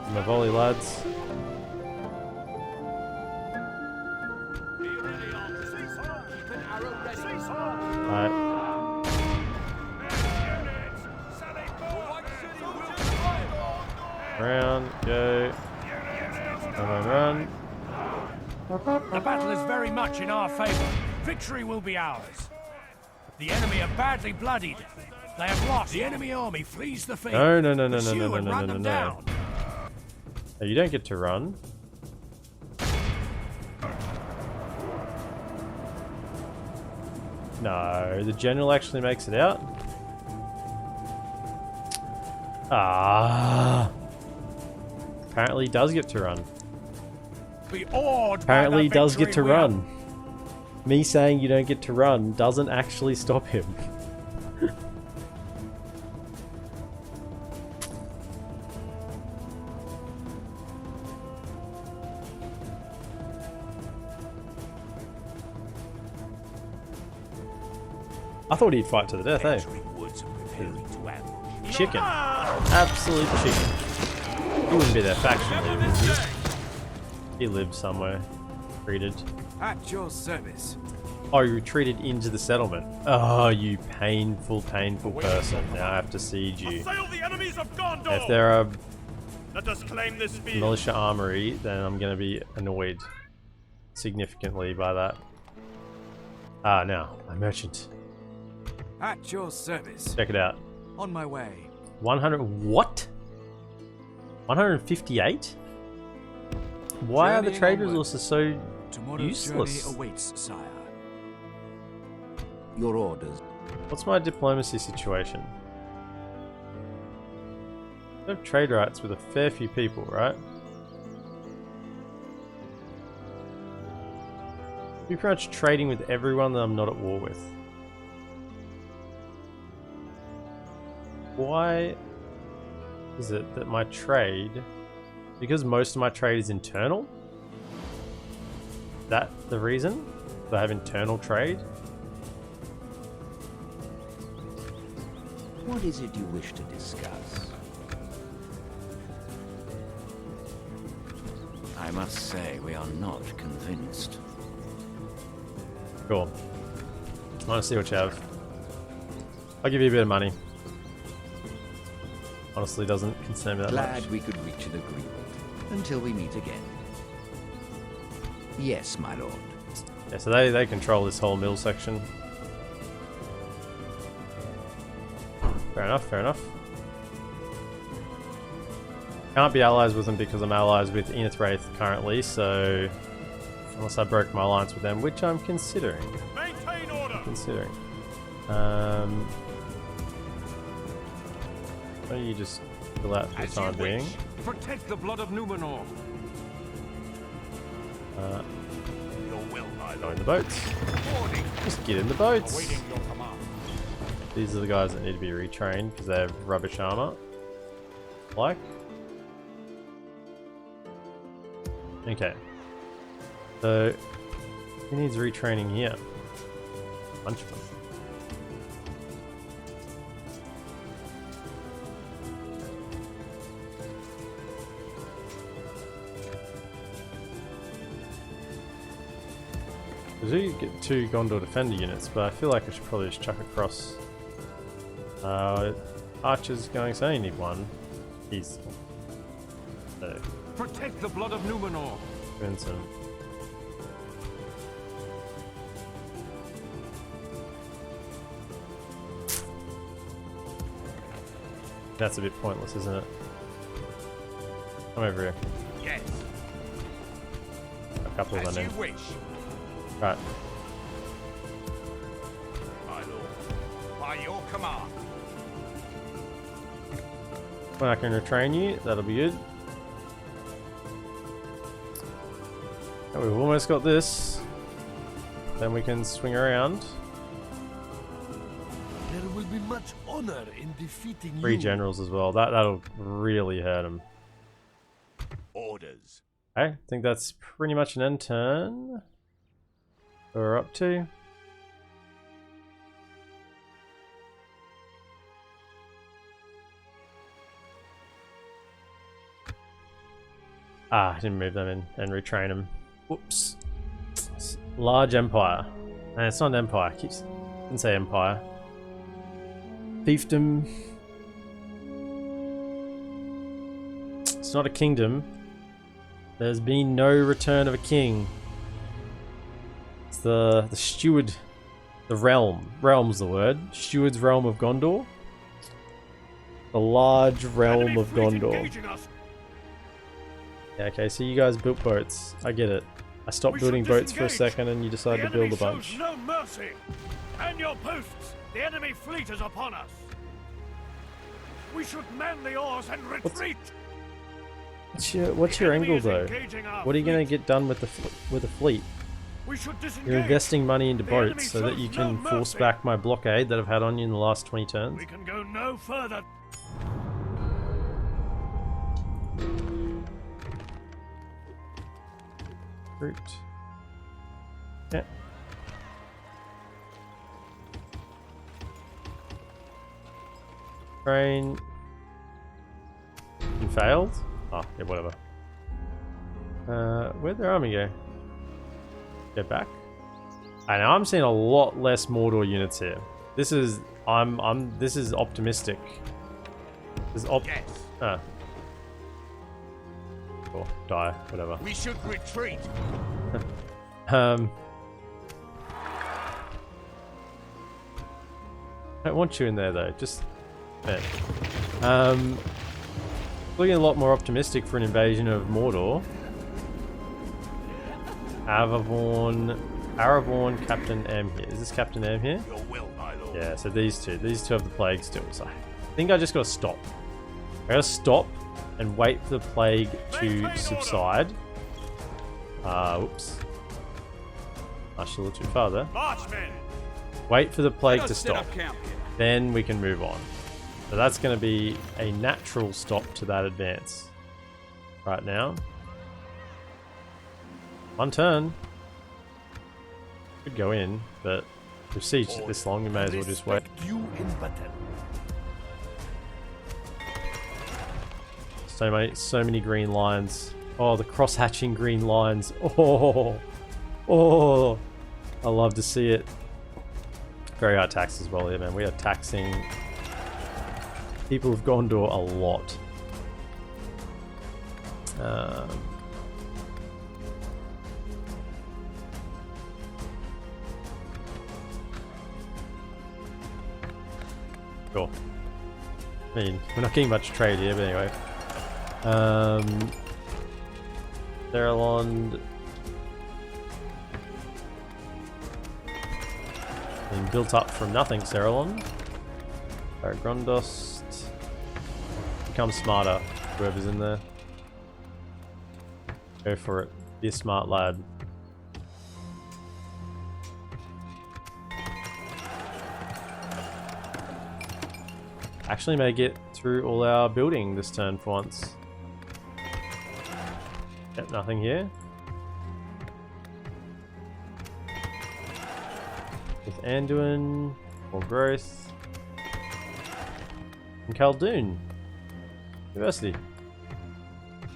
And the volley lads. Alright. Round, go. Run. The battle is very much in our favor. Victory will be ours. The enemy are badly bloodied. They have lost. The enemy army flees the field. No. No, you don't get to run. No, the general actually makes it out. Ah. Apparently he does get to run. Apparently he does get to run. Me saying you don't get to run doesn't actually stop him. I thought he'd fight to the death, eh? Chicken. Absolute chicken. He wouldn't be their faction leader, would he? He lived somewhere. Retreated. At your service. Oh, you retreated into the settlement. Oh, you painful person. Now I have to siege you. Assail the enemies of Gondor! If there are Let us claim this field. militia armory, then I'm going to be annoyed significantly by that. Ah, now, my merchant. At your service. Check it out. On my way. 100. What? 158? Why are the trade resources so useless? Journey awaits, sire. Your orders. What's my diplomacy situation? I have trade rights with a fair few people, right? We're pretty much trading with everyone that I'm not at war with. Why is it that my trade, because most of my trade is internal? Is that the reason? Do I have internal trade? What is it you wish to discuss? I must say, we are not convinced. Cool. I want to see what you have. I'll give you a bit of money. Honestly, doesn't concern me that Glad much. we could reach an agreement. Until we meet again. Yes, my lord. Yeah, so they control this whole middle section. Fair enough, fair enough. Can't be allies with them because I'm allies with Enith Wraith currently, so unless I broke my alliance with them, which I'm considering. Maintain order. Why don't you just fill out for the time being? Protect the blood of Numenor. Your will, my Go in lord. the boats. Just get in the boats. Awaiting your command. These are the guys that need to be retrained because they have rubbish armor. Like. Okay. So, who needs retraining here? A bunch of them. I do get 2 Gondor defender units, but I feel like I should probably just chuck across. Archer's going, so I only need 1. He's. So. Protect the blood of Numenor. Vincent. That's a bit pointless, isn't it? Come over here. Yes. A couple of As them you in. wish. Right. My lord. By your command. When I can retrain you, that'll be good. And we've almost got this. Then we can swing around. There will be much honor in defeating 3 generals as well. That'll really hurt them. Orders. Okay, I think that's pretty much an end turn. We're up to. I didn't move them in and retrain them. Whoops. Large empire. And it's not an empire. Didn't say empire. Fiefdom. It's not a kingdom. There's been no return of a king. It's the steward, the realm. Realm's the word. Steward's realm of Gondor. The large realm of Gondor. Yeah, okay, so you guys built boats. I get it. I stopped building boats for a second and you decided to build a bunch. No mercy. Man your posts. The enemy fleet is upon us. We should man the oars and retreat. What's your angle though? What are you going to get done with the fleet? We should disengage. You're investing money into boats so that you can force back my blockade that I've had on you in the last 20 turns. We can go no further. Fruit. Yeah. Train. And failed? Oh, yeah, whatever. Where'd their army go? Get back. I know I'm seeing a lot less Mordor units here. This is this is optimistic. This is Yes. Or die, whatever. We should retreat. I don't want you in there though, just looking a lot more optimistic for an invasion of Mordor. Aragorn, Captain M here. Is this Captain M here? Your will, my lord. Yeah, so these two have the plague still, so I think I just gotta stop. I gotta stop and wait for the plague to subside. Oops. Actually a little too far there. Marchmen. Wait for the plague to stop. Then we can move on. So that's going to be a natural stop to that advance. Right now. 1 turn. Could go in, but we've sieged it this long, we may as well just wait. You in battle. So many green lines. Oh, the cross-hatching green lines. Oh, I love to see it. Very high tax as well here, man. We are taxing people of Gondor a lot. Cool. I mean, we're not getting much trade here, but anyway. Theralond being built up from nothing, Theralond. Grondost. Become smarter, whoever's in there. Go for it. Be a smart lad. Actually may get through all our building this turn for once. Yep, nothing here. With Anduin, more growth. And Khaldun University.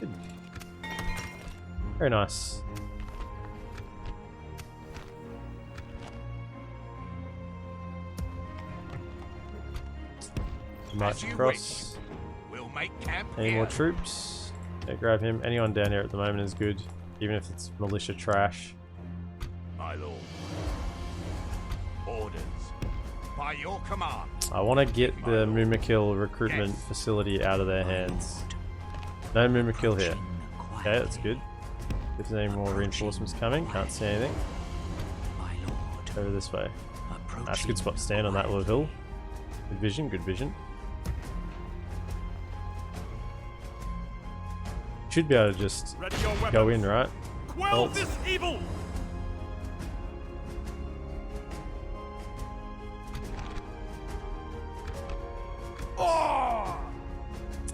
Good. Very nice. March across. We'll make camp Any here. more troops? Yeah, grab him. Anyone down here at the moment is good, even if it's militia trash. My lord. Orders. By your command. I want to get the Mumakil recruitment facility out of their hands. No Mumakil here. Okay, that's good. If there's any more reinforcements coming, can't see anything. Over this way. That's a good spot to stand on that little hill. Good vision, good vision. Should be able to just go in, right? Quell this evil!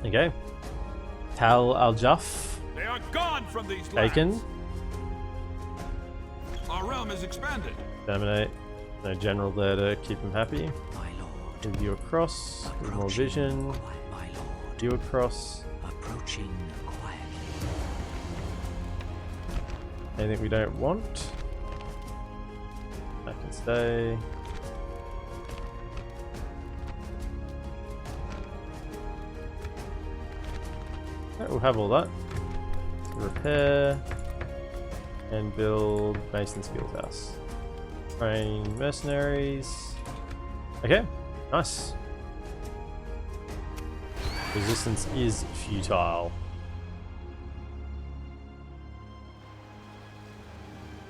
Okay. Tal Al Jaf They are gone from these taken. lands. Our realm is expanded. Terminate. No general there to keep him happy. My lord. Move you across. With more vision. My lord. You across. Approaching quietly. Anything we don't want. That can stay. Right, we'll have all that. Repair and build Mason's Guild House. Train mercenaries. Okay, nice. Resistance is futile.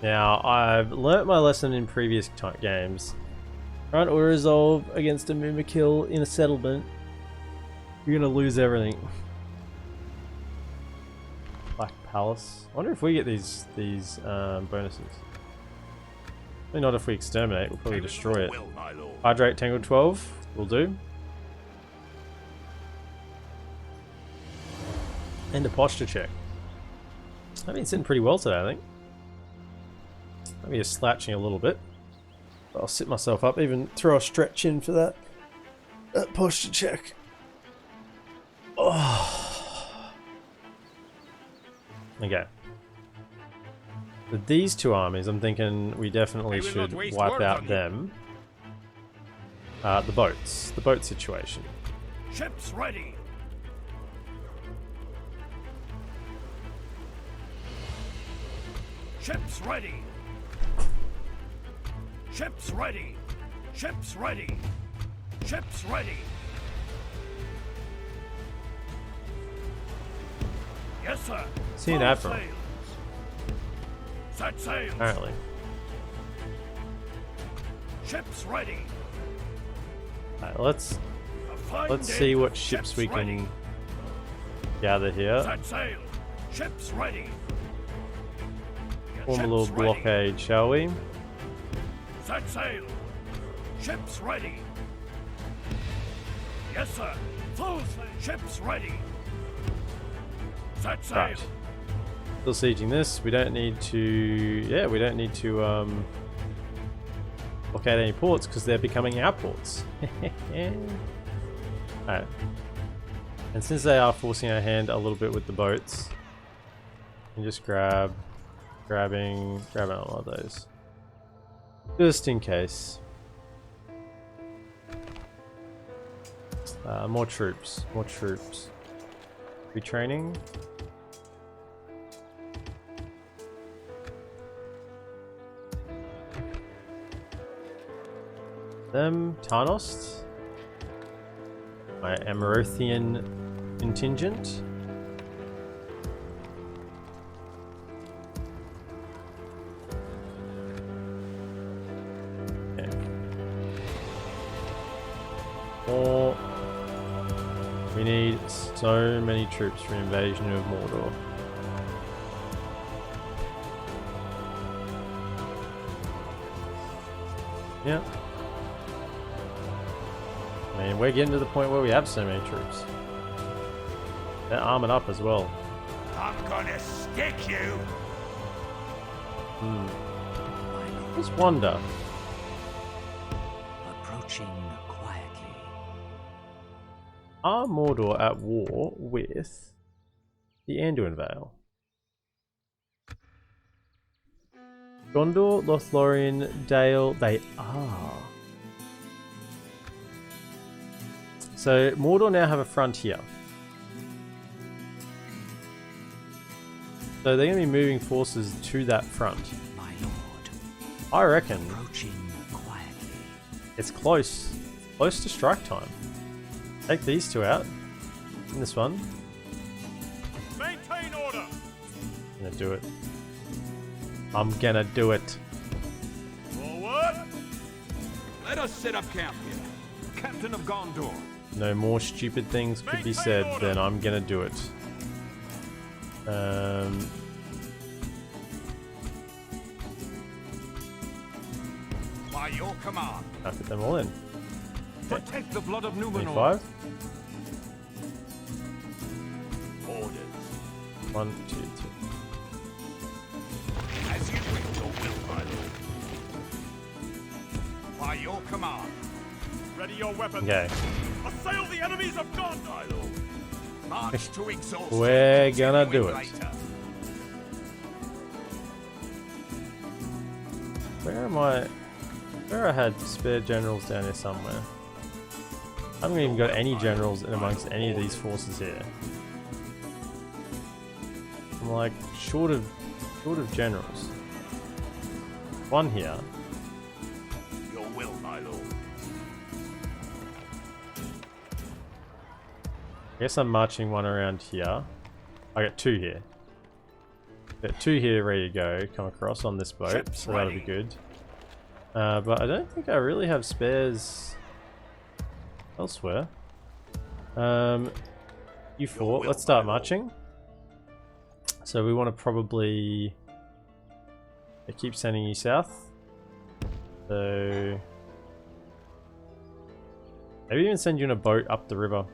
Now, I've learnt my lesson in previous games. Trying to resolve against a Mumakil in a settlement, you're gonna lose everything. Black Palace. I wonder if we get these bonuses. Maybe not if we exterminate. We'll probably destroy it. Will, my lord. Hydrate Tangle 12 will do. And a posture check. I've been sitting pretty well today, I think. Maybe just slouching a little bit. But I'll sit myself up, even throw a stretch in for that posture check. Oh. Okay. With these two armies, I'm thinking we definitely We will should not waste wipe words out on you. them. The boats. The boat situation. Ships ready. Ships ready. Ships ready. Ships ready. Ships ready. Yes, sir. See an Full admiral. sails. Set sails. Apparently. Ships ready. Alright, let's A fine let's day. see what ships we ready. can gather here. Set sail. Ships ready. Form a Ships little ready. blockade, shall we? Set sail. Ships ready. Yes, sir. Full sail. Ships ready. Set sail. Right. Still sieging this. We don't need to. Yeah, we don't need to blockade any ports because they're becoming our ports. Alright. And since they are forcing our hand a little bit with the boats, we can just grabbing all of those. Just in case. More troops. Retraining. Them, Tarnost. My Amarothian contingent. Okay. More. We need so many troops for invasion of Mordor. Yeah. I mean, we're getting to the point where we have so many troops. They're armored up as well. I'm gonna stick you. Just wonder. Approaching quietly. Are Mordor at war with the Anduin Vale? Gondor, Lothlorien, Dale, they are. So Mordor now have a frontier. So they're going to be moving forces to that front. My lord. I reckon Approaching quietly. it's close. Close to strike time. Take these two out. And this one. Maintain order. I'm gonna do it. I'm gonna do it. Forward. Let us set up camp here. Captain of Gondor. No more stupid things could be said than I'm gonna do it. By your command. I put them all in. Protect the blood of Numenor. 25. Orders. 1, 2, 3. As you wish your will, my lord. By your command. Ready your weapons. Okay. Assail the enemies of God, my lord. March to exhaustion. We're gonna do it. Later. Where am I? Where I had spare generals down here somewhere. I haven't even got any generals in amongst any of these forces here. I'm like short of generals. One here. Your will, my lord. I guess I'm marching one around here. I got two here. Got two here ready to go, come across on this boat, Ships so that'll be ready. good. But I don't think I really have spares elsewhere. You four, will, let's start my lord. marching. So we want to probably keep sending you south. So maybe even send you in a boat up the river.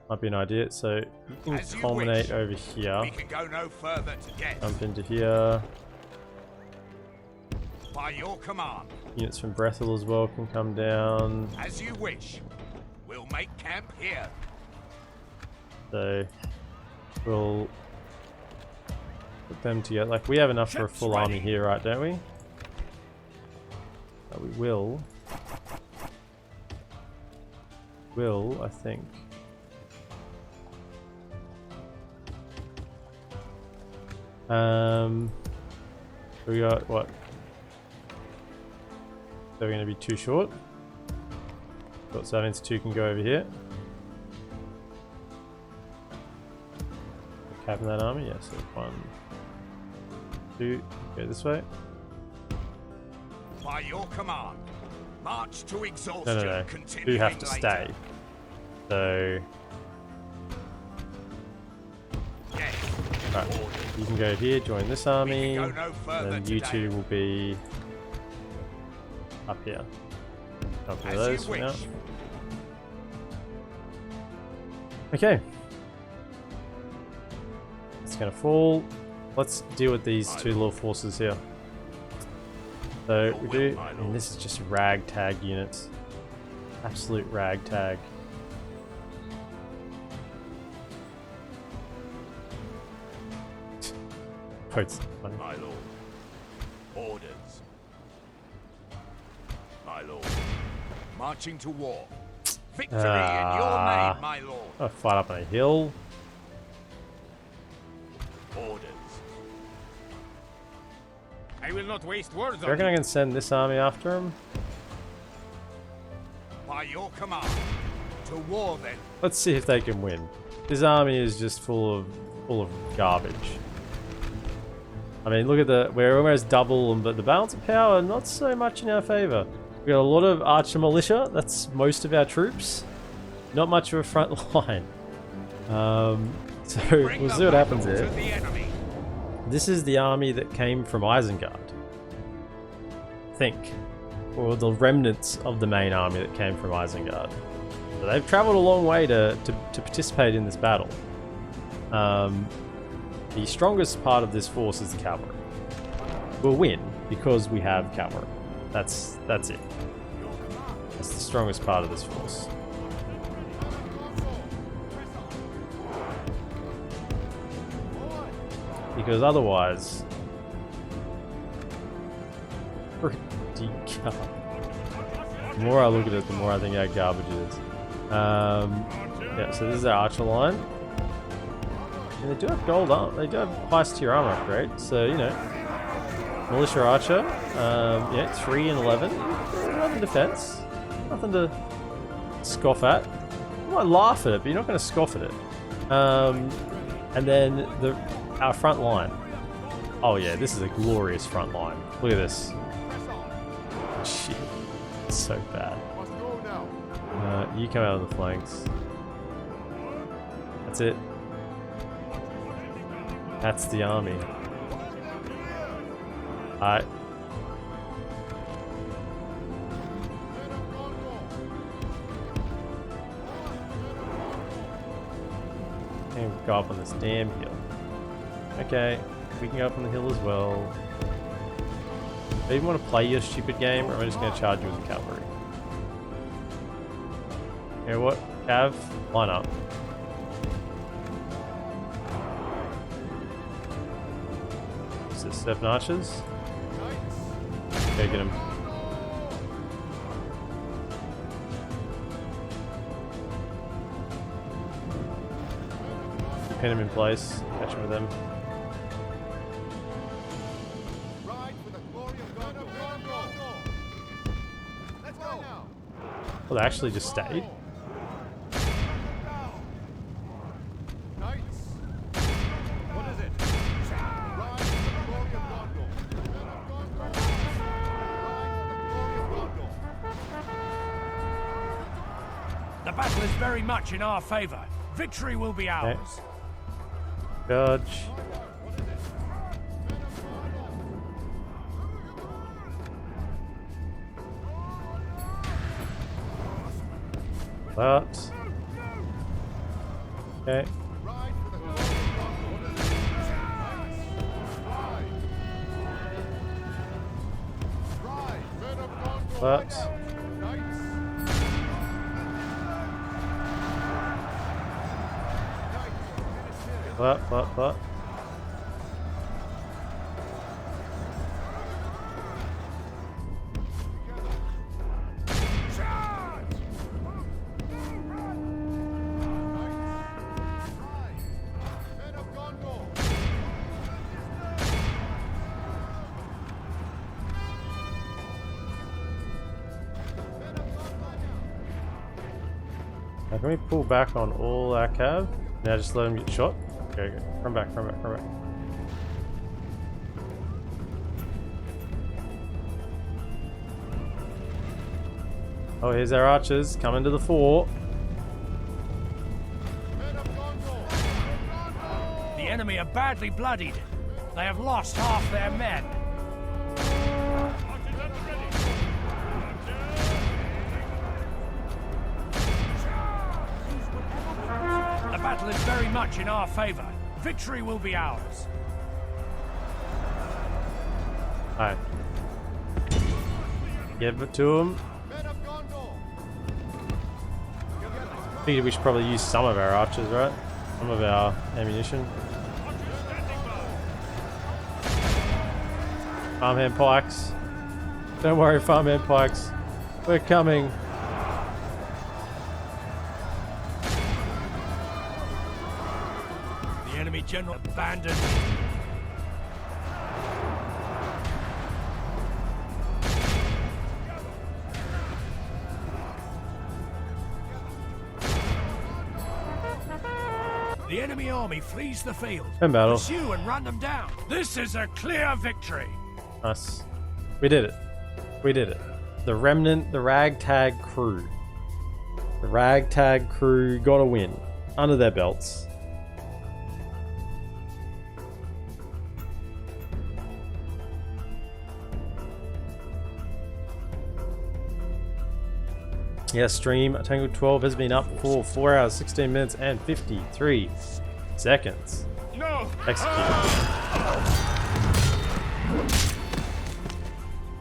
Might be an idea. So you can As you culminate wish. over here. We can go no further to get. Jump into here. By your command. Units from Brethil as well can come down. As you wish. We'll make camp here. So we'll put them together. Like we have enough for a Ships full army ready. here, right? Don't we? We will. I think. We got what? So we're going to be too short. So that means two can go over here. Cap in that army, yeah, so 1, 2, go this way. By your command. March to exhaustion. No. Continuing Two have to later. stay. So, Yes. right, you can go here, join this army, go no further and you today. two will be up here. Up for As those you for now. wish. Okay. It's gonna fall. Let's deal with these two little forces here. So we do, and this is just ragtag units. Absolute ragtag. Quotes. Funny. My lord. Orders. My lord. Marching to war. Victory in your name, my lord. I'll fight up on a hill. Orders. I will not waste words I reckon I can send this army after him. By your command. To war then. Let's see if they can win. This army is just full of garbage. I mean, look at we're almost double, but the balance of power not so much in our favor. We got a lot of archer militia. That's most of our troops. Not much of a front line. So Bring we'll the see what happens battle here. to the enemy. This is the army that came from Isengard. I think. or the remnants of the main army that came from Isengard. So they've travelled a long way to participate in this battle. The strongest part of this force is the cavalry. We'll win because we have cavalry. That's it. That's the strongest part of this force. Because otherwise, pretty garbage. The more I look at it, the more I think how garbage it is. Yeah, so this is our archer line. And they do have gold armor. They do have highest tier armor upgrade. So, you know, militia archer. Yeah, 3 and 11. Nothing defense. Nothing to scoff at. You might laugh at it, but you're not going to scoff at it. And then our front line. Oh yeah, this is a glorious front line. Look at this. Shit, it's so bad. You come out of the flanks. That's it. That's the army. Alright. Can't go up on this damn hill. Okay, we can go up on the hill as well. Do you even want to play your stupid game, or am I just going to charge you with the cavalry? You know what? Cav, line up. Is this 7 archers? Okay, get him. Pin him in place. Catch him with them. Well, they actually just stayed. The battle is very much in our favor. Victory will be ours. Okay. Dodge. That. Okay. That. What? Now can we pull back on all our cav? Now just let them get shot? Okay, come back. Oh, here's our archers coming to the fore. The enemy are badly bloodied. They have lost half their men. The battle is very much in our favor. Victory will be ours. Alright. Give it to him. Figured we should probably use some of our archers, right? Some of our ammunition. Farmhand pikes. Don't worry, farmhand pikes. We're coming. The enemy general abandoned. The enemy army flees the field. In battle. Pursue and run them down. This is a clear victory. Nice. We did it. We did it. The remnant, the ragtag crew. The ragtag crew got a win under their belts. Yeah, stream Tangled 12 has been up for 4 hours, 16 minutes, and 53 seconds. No! Execute.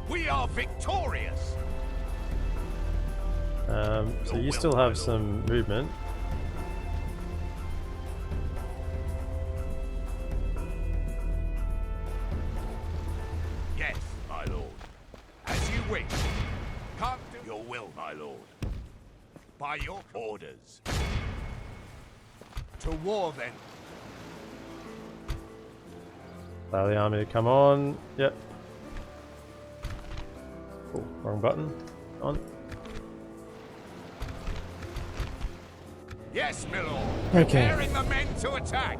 We are victorious! So you still have some movement. Yes, my lord. As you wish. Come to your will, my lord. By your orders. To war, then. Allow the army to come on. Yep. Oh, wrong button. On. Yes, my lord. Okay. Preparing the men to attack.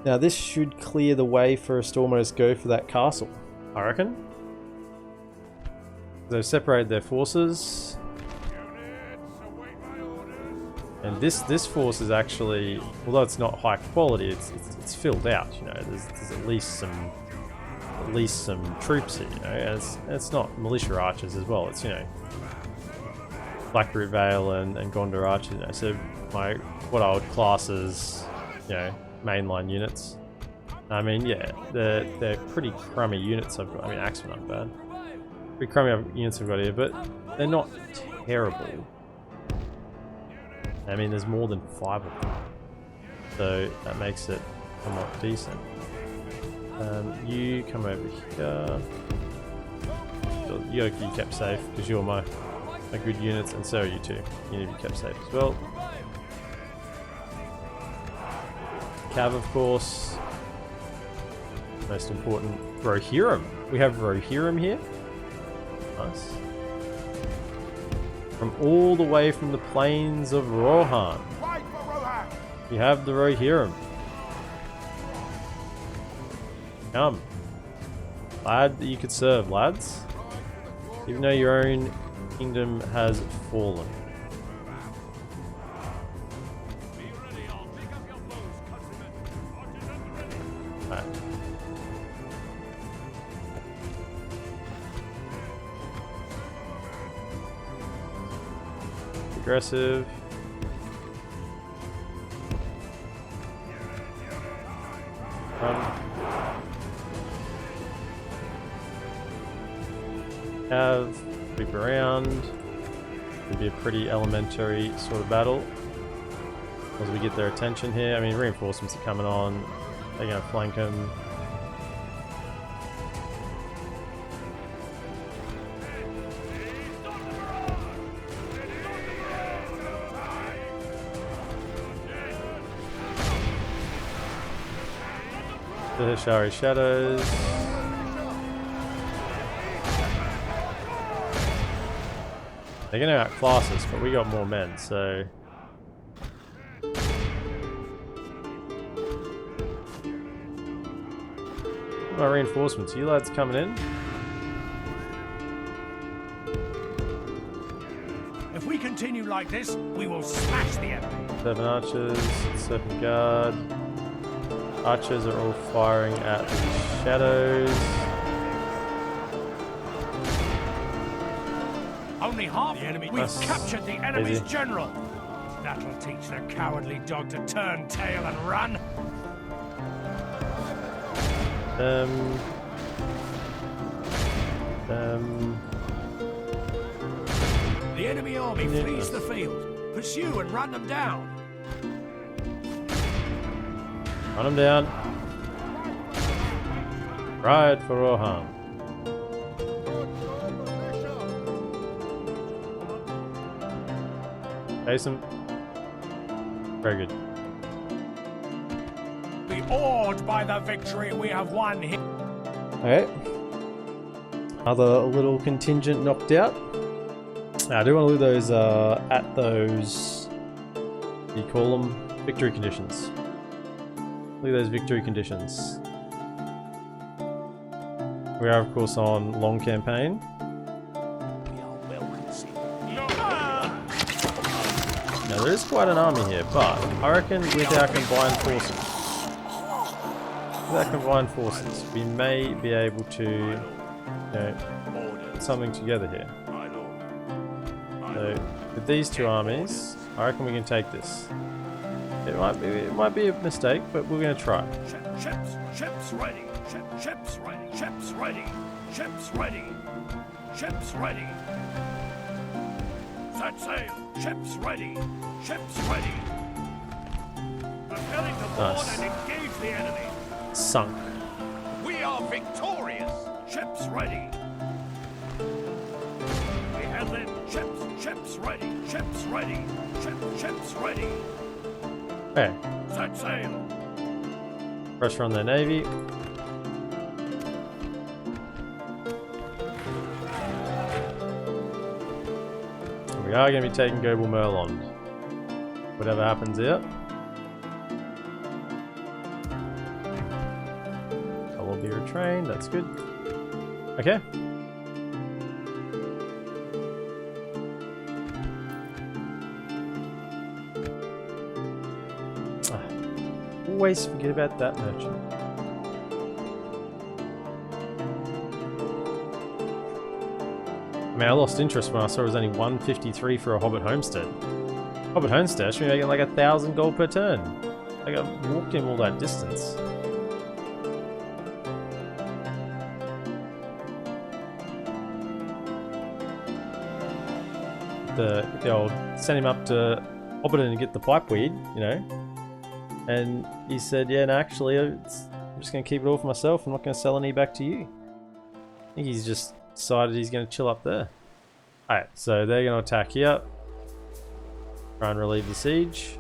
Now this should clear the way for us to almost go for that castle, I reckon. They've separated their forces. And this force is actually, although it's not high quality, it's filled out. You know, there's at least some troops here. You know, and it's not militia archers as well. It's, you know, Blackroot Vale and Gondor archers. You know, so what I would class as, you know, mainline units. I mean, yeah, they're pretty crummy units I've got. I mean, Axemen aren't bad. Pretty crummy units I've got here, but they're not terrible. I mean, there's more than 5 of them, so that makes it somewhat decent. You come over here. You be kept safe because you're my good units, and so are you too. You need to be kept safe as well. Cav, of course. Most important, Rohirrim. We have Rohirrim here. Nice. From all the way from the plains of Rohan. You have the Rohirrim. Come. Lad that you could serve, lads. Even though your own kingdom has fallen. Right. Aggressive. Have sweep around. It'll be a pretty elementary sort of battle as we get their attention here. I mean, reinforcements are coming on. They're going to flank them. The Hishari Shadows. They're going to outclass us, but we got more men, so... My reinforcements, you lads coming in? If we continue like this, we will smash the enemy. 7 archers, Serpent Guard. Archers are all firing at the shadows. Only half the enemy. We've That's captured the enemy's easy. general. That'll teach the cowardly dog to turn tail and run. The enemy army flees the field. Pursue and run them down. Run them down. Ride for Rohan. Chase him. Very good. Be awed by the victory we have won here. Alright. Another little contingent knocked out. Now, I do want to do those, at those, what do you call them? Victory conditions. Look at those victory conditions. We are, of course, on long campaign. Now, there is quite an army here, but I reckon with our combined forces, we may be able to you know, put something together here. My lord. So with these two armies, I reckon we can take this. It might be a mistake, but we're going to try. Ships ready. Ships ready. Ships ready. Ships ready. Ships ready. Set sail. Ships ready. Ships ready. Propelling the board Nice. and engage the enemy. Sunk. We are victorious. Ships ready. We have them. Ships ready. Ships ready. Ships ready. Okay. Set sail. Pressure on their navy. We are going to be taking Gobel Merlon. Whatever happens here. I will be retrained, that's good. Okay. Always forget about that merchant. I mean, I lost interest when I saw it was only 153 for a Hobbit Homestead. Hobbit Homestead should be making like 1,000 gold per turn. Like, I've walked him all that distance. The old send him up to Hobbiton and get the pipeweed, you know. And he said, yeah, no, actually, I'm just going to keep it all for myself. I'm not going to sell any back to you. I think he's just decided he's going to chill up there. Alright, so they're going to attack here. Try and relieve the siege.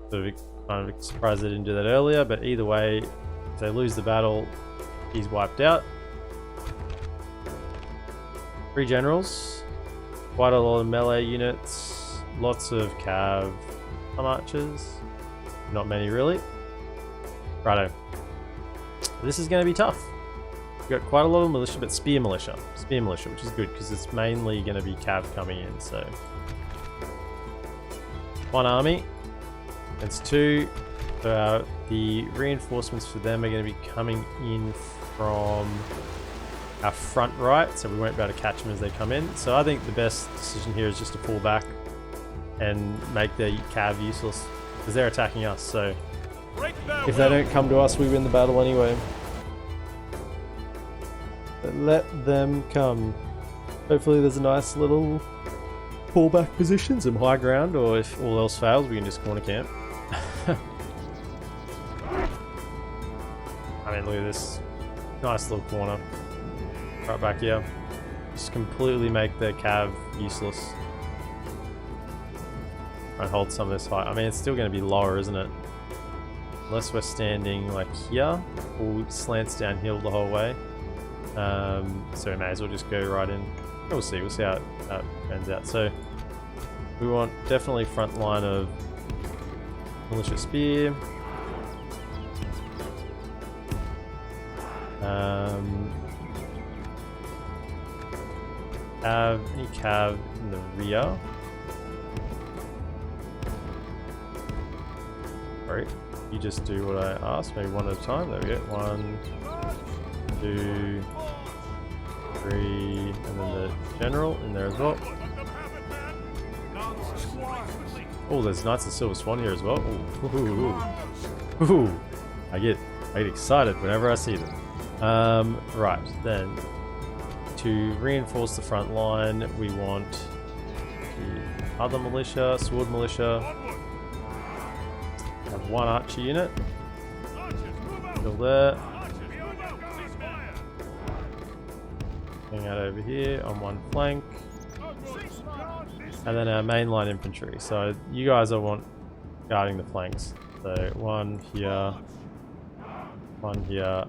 So kind of surprised they didn't do that earlier, but either way, if they lose the battle, he's wiped out. 3 generals. Quite a lot of melee units. Lots of cav. Some archers. Not many really. Righto. This is going to be tough. We've got quite a lot of militia, but spear militia. Spear militia, which is good because it's mainly going to be cav coming in, so. 1 army. It's 2. The reinforcements for them are going to be coming in from our front right, so we won't be able to catch them as they come in. So I think the best decision here is just to pull back and make the cav useless. Because they're attacking us, so if they don't come to us, we win the battle anyway. But let them come. Hopefully there's a nice little pullback position, some high ground, or if all else fails, we can just corner camp. I mean, look at this. Nice little corner. Right back here. Just completely make the cav useless. And hold some of this height. I mean, it's still going to be lower, isn't it? Unless we're standing like here, or slants downhill the whole way. So we may as well just go right in. We'll see how it turns out. So we want definitely front line of militia spear. Have any cav in the rear? Right, you just do what I asked, maybe one at a time. There we go. 1, 2, 3, and then the general in there as well. Oh, there's Knights of Silver Swan here as well. Ooh. I get excited whenever I see them. Right, then to reinforce the front line, we want the other militia, sword militia. Have 1 archer unit. Still there. Hang out over here on 1 flank. And then our mainline infantry. So you guys are guarding the flanks. So 1 here. 1 here.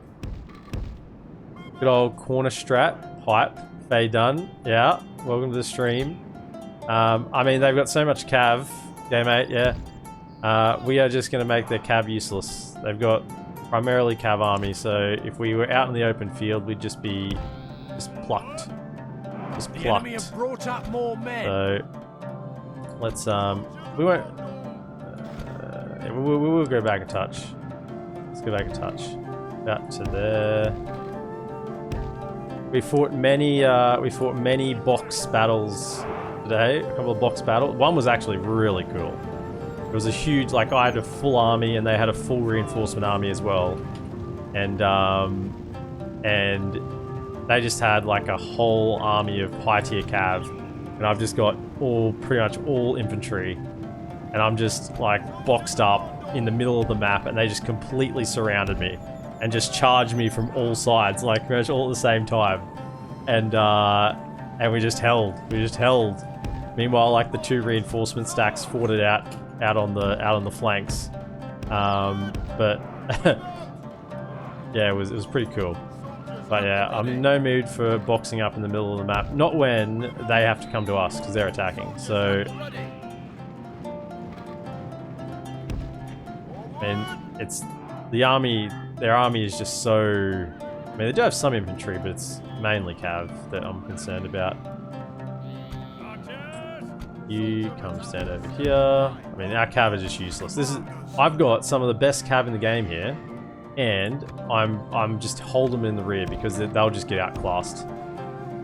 Good old corner strat. Hype. Faye done. Yeah. Welcome to the stream. I mean, they've got so much cav. Yeah, mate. Yeah. We are just going to make their cav useless. They've got primarily cav army, so if we were out in the open field, we'd just be plucked. Just The plucked. enemy have brought up more men. So let's we won't. We will go back a touch. Let's go back a touch. That to there. We fought many box battles today. A couple of box battles. One was actually really cool. It was a huge, like I had a full army and they had a full reinforcement army as well, and they just had like a whole army of high tier cav, and I've just got pretty much all infantry, and I'm just like boxed up in the middle of the map, and they just completely surrounded me and just charged me from all sides, like pretty much all at the same time, and we just held. Meanwhile, like the 2 reinforcement stacks fought it out on the flanks, but yeah, it was pretty cool. But yeah, I'm in no mood for boxing up in the middle of the map. Not when they have to come to us because they're attacking. So, and it's the army. Their army is just so. I mean, they do have some infantry, but it's mainly cav that I'm concerned about. You come stand over here. I mean, our cav is just useless. I've got some of the best cav in the game here, and I'm just hold them in the rear because they'll just get outclassed,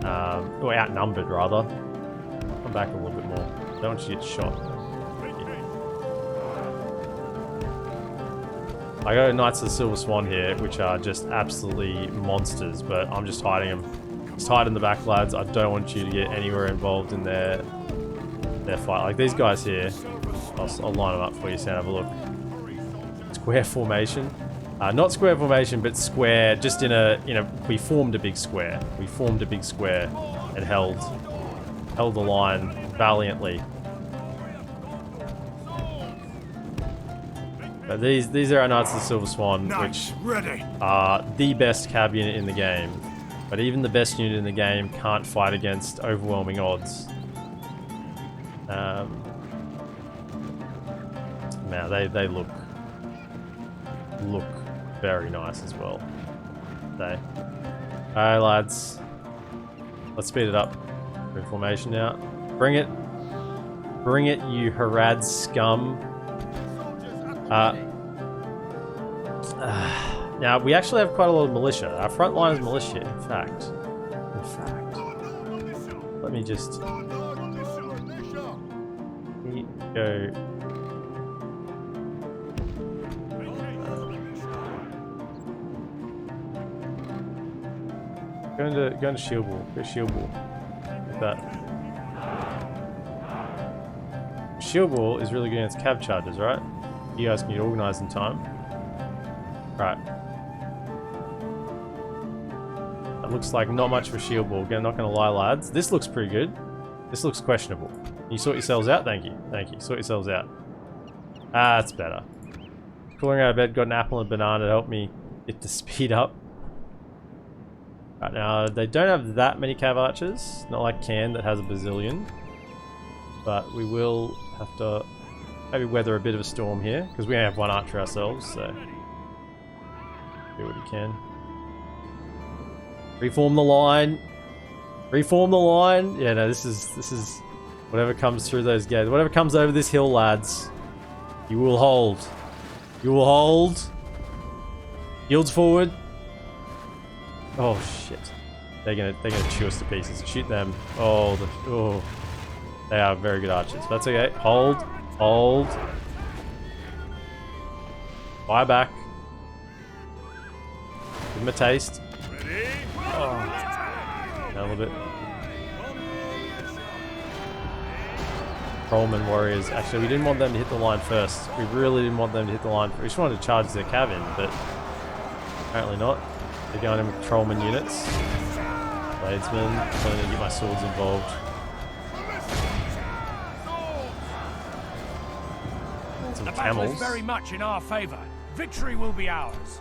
or outnumbered rather. Come back a little bit more. Don't want you to get shot. I got Knights of the Silver Swan here, which are just absolutely monsters, but I'm just hiding them. Just hide in the back, lads. I don't want you to get anywhere involved in their fight. Like these guys here, I'll line them up for you so have a look. Square formation. Not square formation, but square, just in a, we formed a big square. We formed a big square and held the line valiantly. But these are our Knights of the Silver Swan, which are the best cab unit in the game. But even the best unit in the game can't fight against overwhelming odds. Now they look very nice as well. Alright lads, let's speed it up. We're in formation now. Bring it, you Harad scum. Now we actually have quite a lot of militia. Our front line is militia, in fact. Let me just go. Go into shield wall. Go shield wall. Like that. Shield wall is really good against cab charges, right? You guys can get organized in time. Right. That looks like not much for shield wall. I'm not gonna lie, lads. This looks pretty good. This looks questionable. Can you sort yourselves out? Thank you. Sort yourselves out. Ah, that's better. Crawling out of bed, got an apple and a banana to help me get the speed up. Right now, they don't have that many cav archers. Not like Can that has a bazillion. But we will have to maybe weather a bit of a storm here because we only have 1 archer ourselves. So do what you can. Reform the line. Yeah, no, this is whatever comes through those gates. Whatever comes over this hill, lads. You will hold. Yields forward. Oh shit. They're gonna chew us to pieces. Shoot them. Oh, they are very good archers. But that's okay. Hold. Fire back. Give them a taste. Oh. A little bit. Trollman warriors. Actually, we didn't want them to hit the line first. We really didn't want them to hit the line. We just wanted to charge their cav in, but apparently not. They're going in with Trollman units. Bladesmen. I'm going to get my swords involved. Some camels. Very much in our favor. Victory will be ours.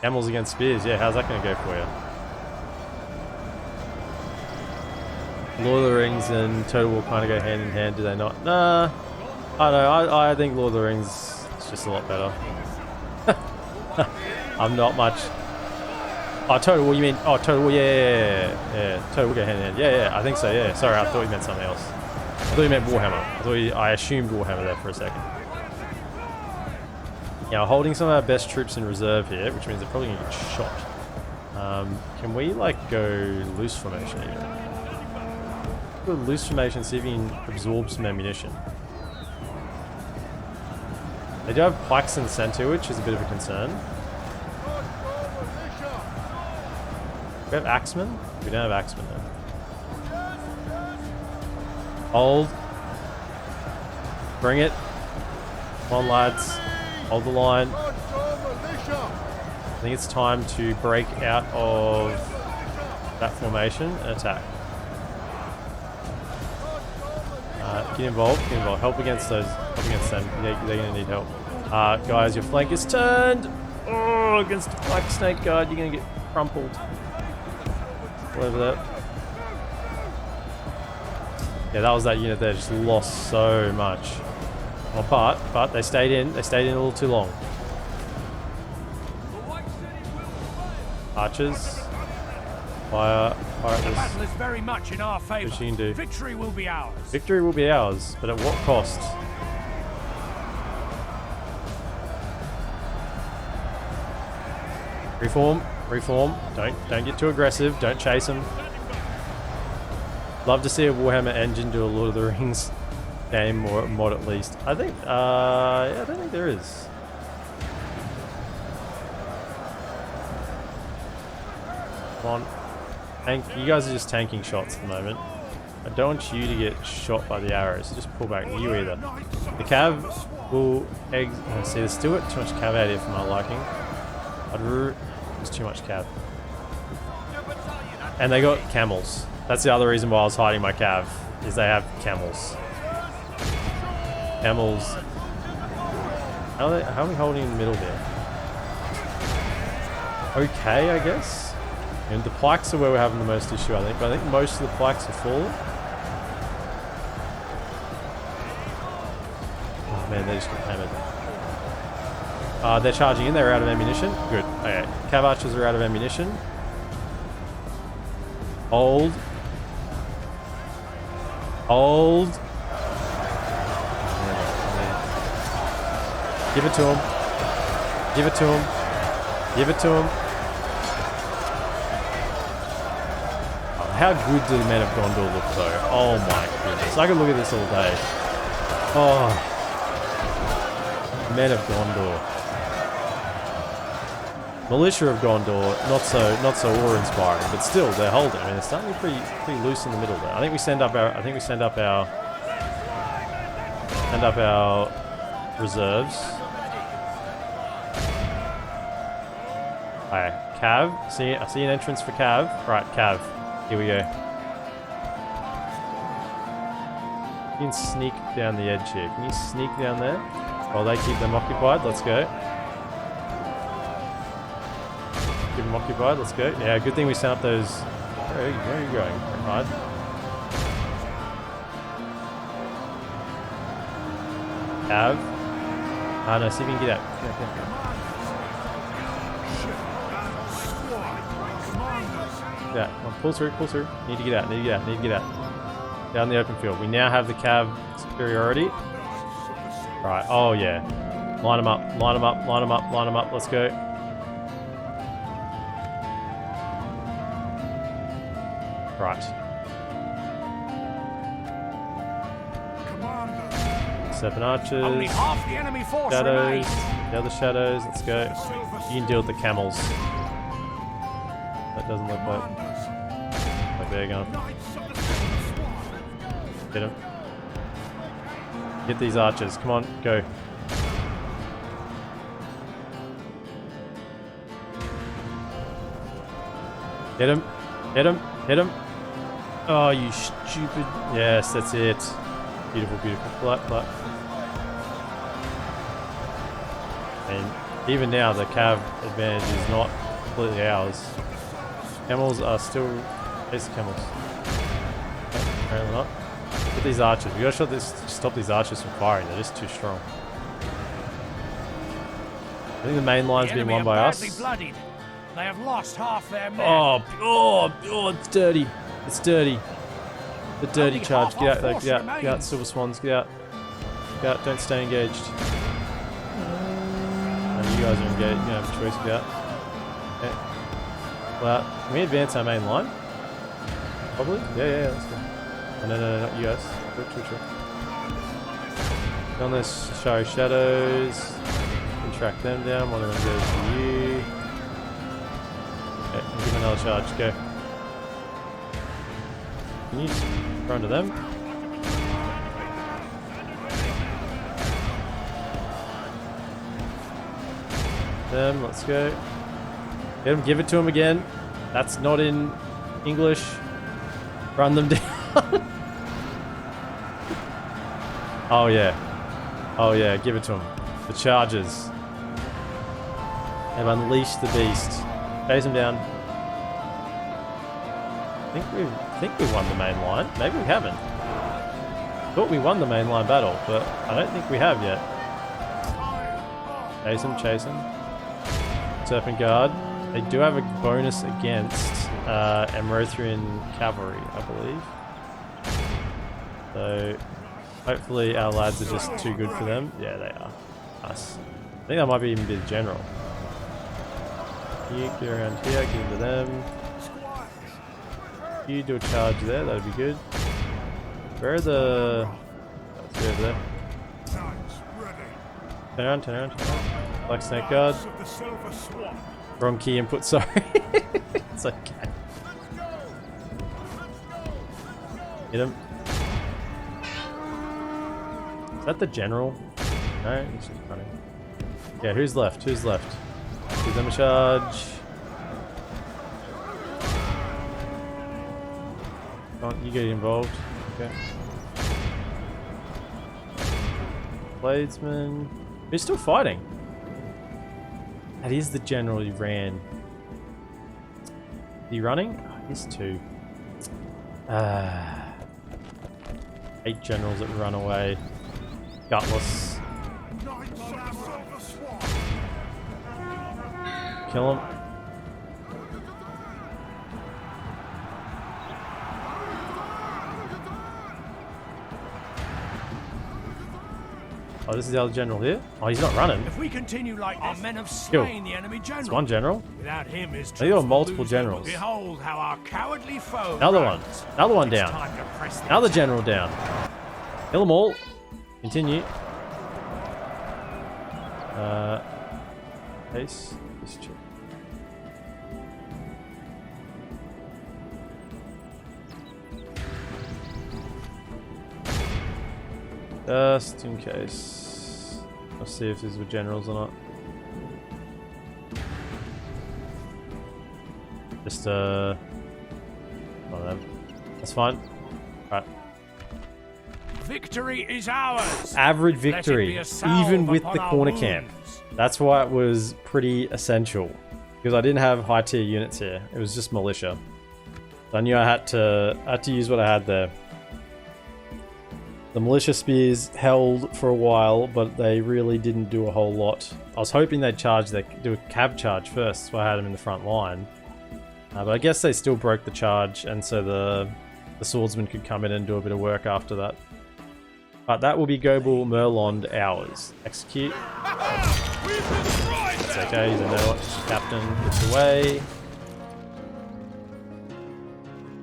Camels against spears. Yeah, how's that going to go for you? Lord of the Rings and Total War kind of go hand in hand, do they not? Nah. I don't know. I think Lord of the Rings is just a lot better. I'm not much. Oh, Total War, you mean? Oh, Total War, yeah. Total War go hand in hand. Yeah, I think so, yeah. Sorry, I thought you meant something else. I thought you meant Warhammer. I assumed Warhammer there for a second. Yeah, holding some of our best troops in reserve here, which means they're probably going to get shot. Can we like go loose formation here? Go loose formation, see if we can absorb some ammunition. They do have pikes in the center, which is a bit of a concern. We have axemen? We don't have axemen though. Hold. Bring it. Come on, lads. Hold the line. I think it's time to break out of that formation and attack. Get involved, get involved. Help against those. Help against them. They're going to need help. Guys, your flank is turned. Oh, against the black snake guard, you're going to get crumpled. Whatever that. Yeah, that was that unit there. Just lost so much. Oh, but they stayed in. They stayed in a little too long. Archers. Fire at The this. battle is very much in our favor. What you can do. Victory will be ours. Victory will be ours, but at what cost? Reform, reform. Don't get too aggressive. Don't chase them. Love to see a Warhammer engine do a Lord of the Rings game or mod at least. I think, yeah, I don't think there is. Come on. You guys are just tanking shots at the moment. I don't want you to get shot by the arrows. Just pull back. You either. The cav will see, there's still too much cav out here for my liking. There's too much cav. And they got camels. That's the other reason why I was hiding my cav, is they have camels. Camels. How are we holding in the middle there? Okay, I guess. And the pikes are where we're having the most issue, I think. But I think most of the pikes are fallen. Oh man, they just got hammered. They're charging in. They're out of ammunition. Good. Okay. Cav archers are out of ammunition. Hold. Hold. Give it to him. Give it to him. Give it to him. How good do the men of Gondor look though? Oh my goodness. I could look at this all day. Oh. Men of Gondor. Militia of Gondor, not so awe-inspiring, but still they're holding. I mean, they're starting to be pretty loose in the middle there. I think we send up our reserves. Alright, Cav. I see an entrance for Cav. Right, Cav. Here we go. You can sneak down the edge here. Can you sneak down there while they keep them occupied? Let's go. Keep them occupied. Let's go. Yeah, good thing we sent up those. Where are you going? Right. Cav. No, see if you can get out. Get. Yeah, come on, pull through. Need to get out. Down the open field. We now have the cav superiority. Right, oh yeah. Line them up. Let's go. Right. 7 archers. Only half the enemy force Shadows. remains. The other shadows. Let's go. You can deal with the camels. That doesn't look like they're going. Get him. Get these archers. Come on, go. Hit him. Hit him. Oh, you stupid. Yes, that's it. Beautiful. Flat. And even now, the cav advantage is not completely ours. Camels are still... There's the camels. Apparently not. Get these archers. We gotta stop these archers from firing. They're just too strong. I think the main line's being won by us. Bloodied. They have lost half their men. Oh, it's dirty. It's dirty. The dirty charge. Get out, Silver Swans. Get out. Don't stay engaged. No, you guys are engaged. You don't have a choice. Get out. Okay. Well, can we advance our main line? Probably? Yeah, let's go. Oh, no, not you guys. True. On this Shire Shadows. You can track them down. One of them goes to you. Okay, I'll give another charge. Go. Can you just run to them? Let's go. Get him, give it to him again. That's not in English. Run them down. Oh yeah, give it to him. The charges. They've unleashed the beast. Chase him down. I think we won the main line. Maybe we haven't. Thought we won the main line battle, but I don't think we have yet. Chase him. Serpent Guard. They do have a bonus against Amrothrian Cavalry, I believe. So hopefully our lads are just too good for them. Yeah, they are. Nice. I think that might even be the general. You get around here, give it to them. You do a charge there, that'd be good. Where are the... Let's go over there. Turn around. Black Snake Guard. Wrong key input, sorry. It's okay. Hit him. Is that the general? No, he's just running. Yeah, who's left? Give them a charge. Come on, you get involved. Okay. Bladesman. Who's still fighting? That is the general he ran. Is he running? Oh, he's 2. 8 generals that run away. Gutless. Kill him. Oh, this is the other general here. Oh, he's not running. If we continue like our men have slain the enemy general. It's one general. Without him, his they got multiple generals. Behold how our cowardly foe. Another one down. Another general down. Kill them all. Continue. Pace. Just chill. Just in case. I'll see if these were generals or not. Just one of them. That's fine. Right. Victory is ours. Average victory, even with the corner camp. That's why it was pretty essential, because I didn't have high tier units here. It was just militia. So I knew I had to use what I had there. The militia spears held for a while, but they really didn't do a whole lot. I was hoping they'd do a cav charge first, so I had them in the front line. But I guess they still broke the charge, and so the swordsman could come in and do a bit of work after that. But that will be Gobel Merlond ours. Execute. It's okay, he's a no captain. Gets away.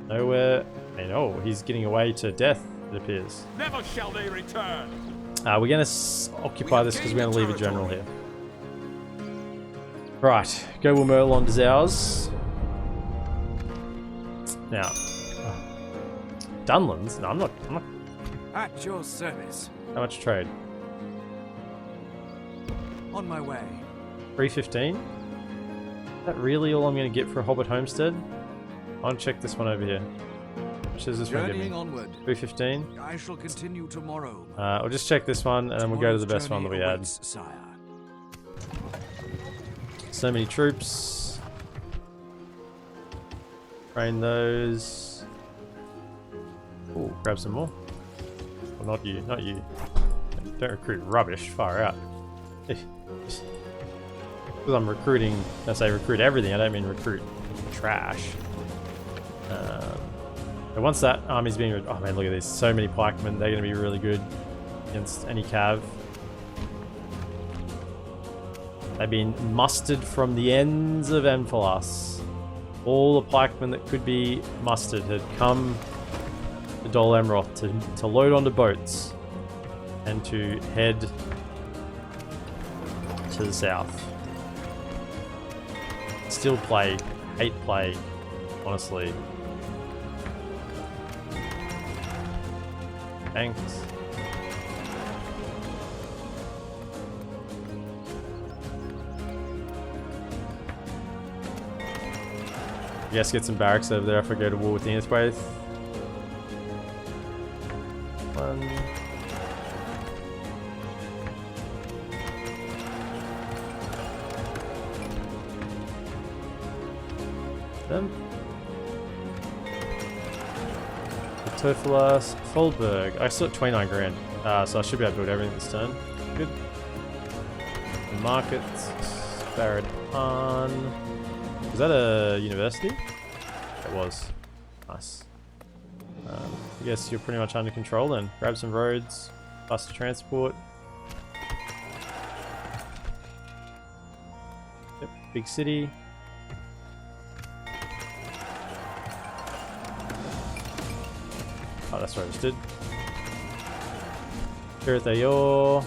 Nowhere. And oh, he's getting away to death, it appears. Never shall they return. We're going to occupy this because we're going to leave a general here. Right, Gobel Merlond is ours. Now, Dunlands? No, I'm not. At your service. How much trade? On my way. 315? Is that really all I'm going to get for a Hobbit homestead? I want to check this one over here. How much does this one give me? Onward. 315? I shall continue tomorrow. We'll just check this one and then we'll go to the best one that we had. Sire. So many troops. Train those. Oh, grab some more. Well, not you, not you. Don't recruit rubbish, far out. Because I'm recruiting, I say recruit everything, I don't mean recruit trash. But once that army's being, oh man, look at this, so many pikemen, they're going to be really good against any cav. They've been mustered from the ends of Emphalos. All the pikemen that could be mustered had come to Dol Amroth to load onto boats and to head to the south. Still play, hate play, honestly. Thanks. Yes, get some barracks over there if I go to war with the Inniswaith. One. Them. Tofalas, Folberg. I still at 29 grand, so I should be able to build everything this turn. Good. Markets, Barrett Han. Was that a university? It was. Nice. I guess you're pretty much under control then. Grab some roads, faster transport. Yep, big city. Oh, that's where I just did. Tirthayor.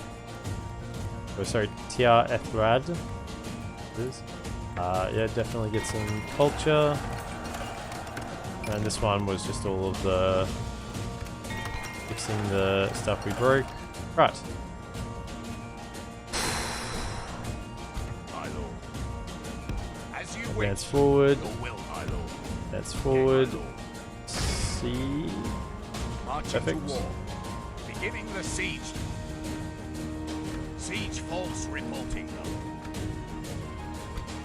Oh, sorry, Tia Ethrad. Yeah, definitely get some culture. And this one was just all of the fixing the stuff we broke. Right. Advance forward. Advance forward. See. Perfect. Beginning the siege. Siege force reporting.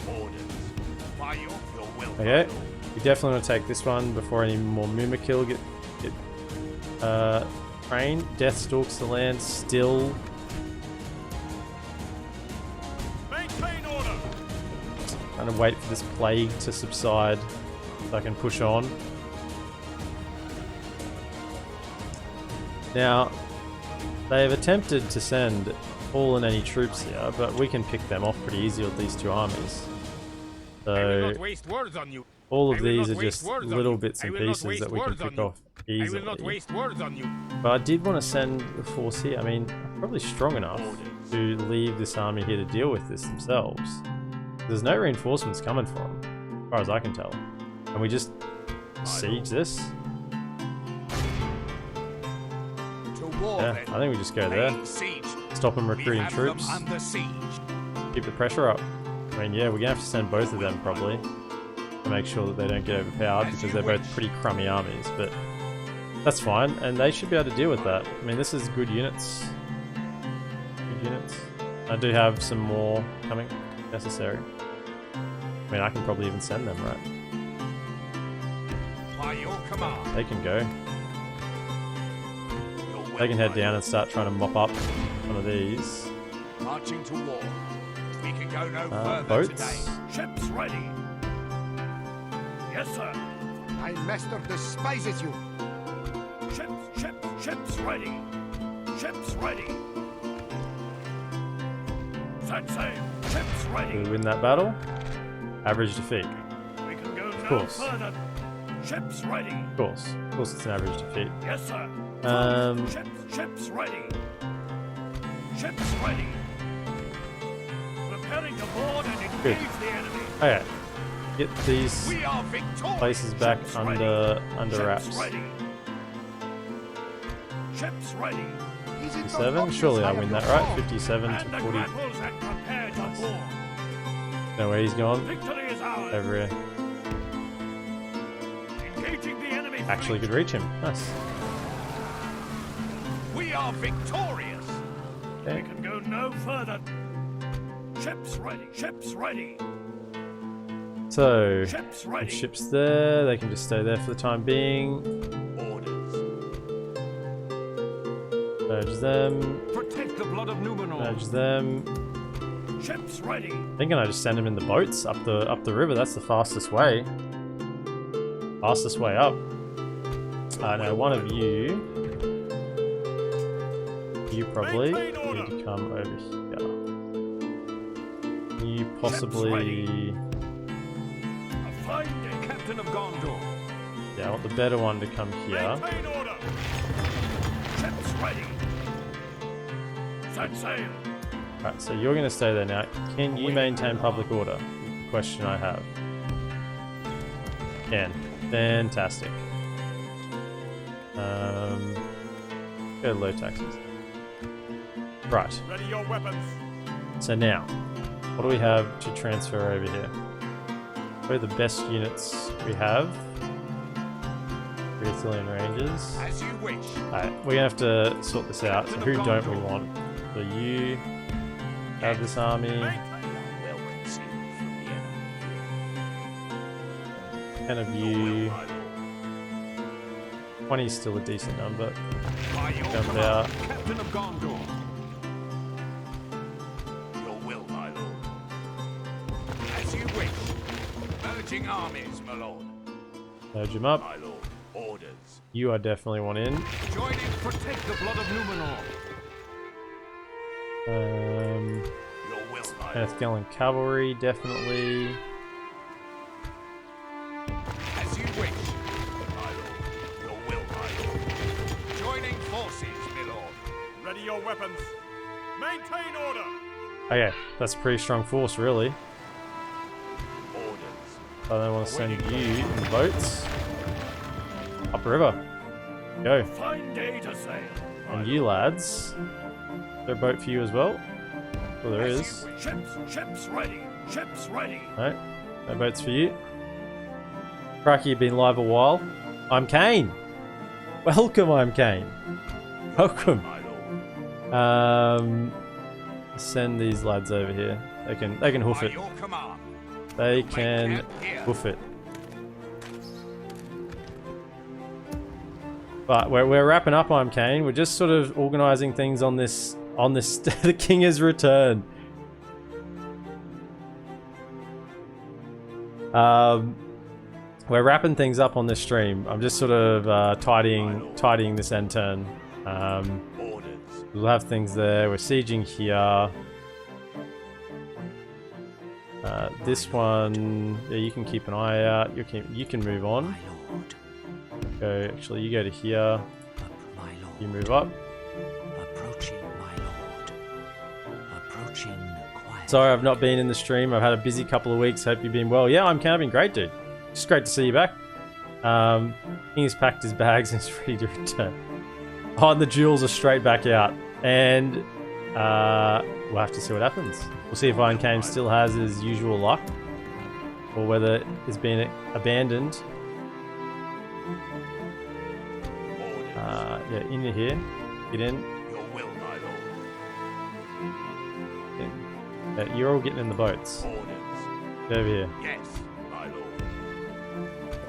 Orders. By your will. Okay. We definitely want to take this one before any more Mumakil get trained. Death stalks the land still. Maintain order. Trying to wait for this plague to subside so I can push on. Now, they have attempted to send all and any troops here, but we can pick them off pretty easy with these two armies. So, all of these are just little bits and pieces that we can pick off easily. But I did want to send the force here. I mean, probably strong enough to leave this army here to deal with this themselves. There's no reinforcements coming from them, as far as I can tell. And we just siege this. Yeah, I think we just go there. Stop them recruiting troops. Keep the pressure up. I mean, yeah, we're gonna have to send both of them probably to make sure that they don't get overpowered because they're both pretty crummy armies, but that's fine, and they should be able to deal with that. I mean, this is good units. Good units. I do have some more coming, if necessary. I mean, I can probably even send them, right? By your command. They can go. They can head down and start trying to mop up some of these. Marching to war. We can go no further boats. today. Ships ready. Yes, sir. My master despises you. Ships ready. Ships ready. Set sail. Ships ready. Do we win that battle? Average defeat. We can go no course. further. Ships ready. Of course it's an average defeat. Yes, sir. Ships ready. Ships ready. Preparing to board and engage the enemy. Okay. Get these We are victorious. places back Ships under Ships wraps. ready. Ships ready. 57? Surely I win that, right? 57 And to the 40. grapples and prepare to board. No way he's gone. Victory is ours. Over here. Engaging the enemy. Actually could reach him. Nice. We are victorious. We Okay. can go no further. Ships ready. Ships ready. So, Ships some ready. ships there. They can just stay there for the time being. Orders. Merge them. Protect the blood of Numenor. Merge them. Ships ready. Thinking I just send them in the boats up the river. That's the fastest way. Fastest way up. Now one of you. You probably need to come over here. You possibly. Captain of Gondor. Yeah, I want the better one to come here. Maintain order. Ships ready. Set sail. Alright, so you're going to stay there now. Can you maintain public order? Question I have. Can. Fantastic. Go low taxes. Right. Ready your weapons. So now, what do we have to transfer over here? What are the best units we have? 3 Arthurian Rangers. As you wish. Alright, we're going to have to sort this out. So who don't we want? So you have this army. 10 of you. 20 is still a decent number. Come out. Captain of Gondor. Your will, my lord. As you wish. Merging armies, my lord. Merge him up. My lord. Orders. You are definitely one in. Joining protect the blood of Numenor. Your will, my lord. Earth Gallon Cavalry, definitely. As you wish. My lord. Your will, my lord. Joining forces, my lord. Ready your weapons. Maintain order. Okay, that's a pretty strong force, really. Orders. I don't want to send you in boats. Upriver. Go. Fine day to sail. And you lads. Is there a boat for you as well? Well, there is. Ships ready. Ships ready. No, no boats for you. Cracky, you've been live a while. I'm Kane. Welcome, I'm Kane. Welcome. My lord. Send these lads over here. They can hoof By it. your command. They can hoof it. But we're wrapping up, I'm Kane. We're just sort of organising things on this. The king has returned. We're wrapping things up on this stream. I'm just sort of tidying this end turn. Orders. We'll have things there. We're sieging here. This one, yeah, you can keep an eye out. You can move on. My lord. Actually, you go to here. My lord. You move up. Approaching, my lord. Approaching quiet. Sorry, I've not been in the stream. I've had a busy couple of weeks. Hope you've been well. Yeah, I'm Ken. I've been great, dude. Just great to see you back. King has packed his bags and is ready to return. Oh, and the jewels are straight back out. And we'll have to see what happens. We'll see if Iron Kane still has his usual luck, or whether it's been abandoned. Yeah, into here. Get in. Your will, my lord. In. Yeah, you're all getting in the boats. Orders. Get over here. Yes, my lord.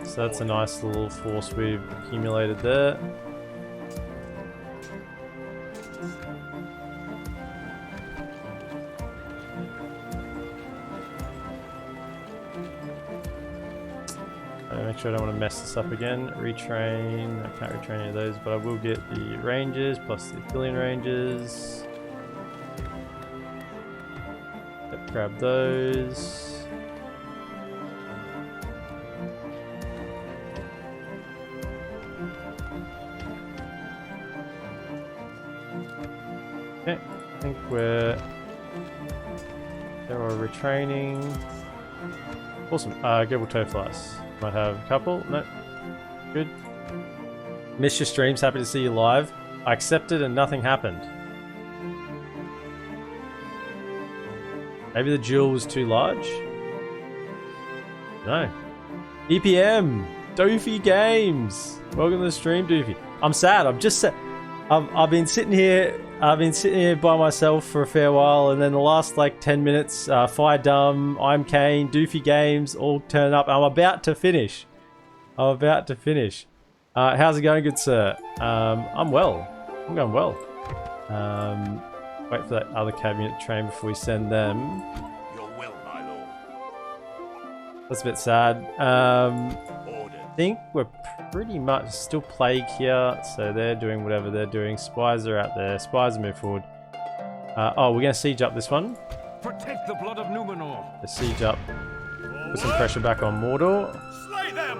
So that's a nice little force we've accumulated there. Make sure I don't want to mess this up again. Retrain. I can't retrain any of those, but I will get the ranges plus the Arthurian ranges. Yep, grab those. Okay, I think we're... There are retraining. Awesome. Global toe flies. Might have a couple. No. Good. Missed your streams. Happy to see you live. I accepted and nothing happened. Maybe the jewel was too large? No. EPM! Doofy Games! Welcome to the stream, Doofy. I'm sad. I'm just sad. I've been sitting here. I've been sitting here by myself for a fair while, and then the last like 10 minutes, Fire Dumb, I'm Kane, Doofy Games all turn up. I'm about to finish. How's it going, good sir? I'm well. I'm going well. Wait for that other cabinet train before we send them. Your will, my lord. That's a bit sad. I think we're pretty much still plague here, so they're doing whatever they're doing. Spies are out there. Spies move forward. Oh, we're going to siege up this one. Protect the blood of Numenor. The siege up Put some pressure back on Mordor. Slay them!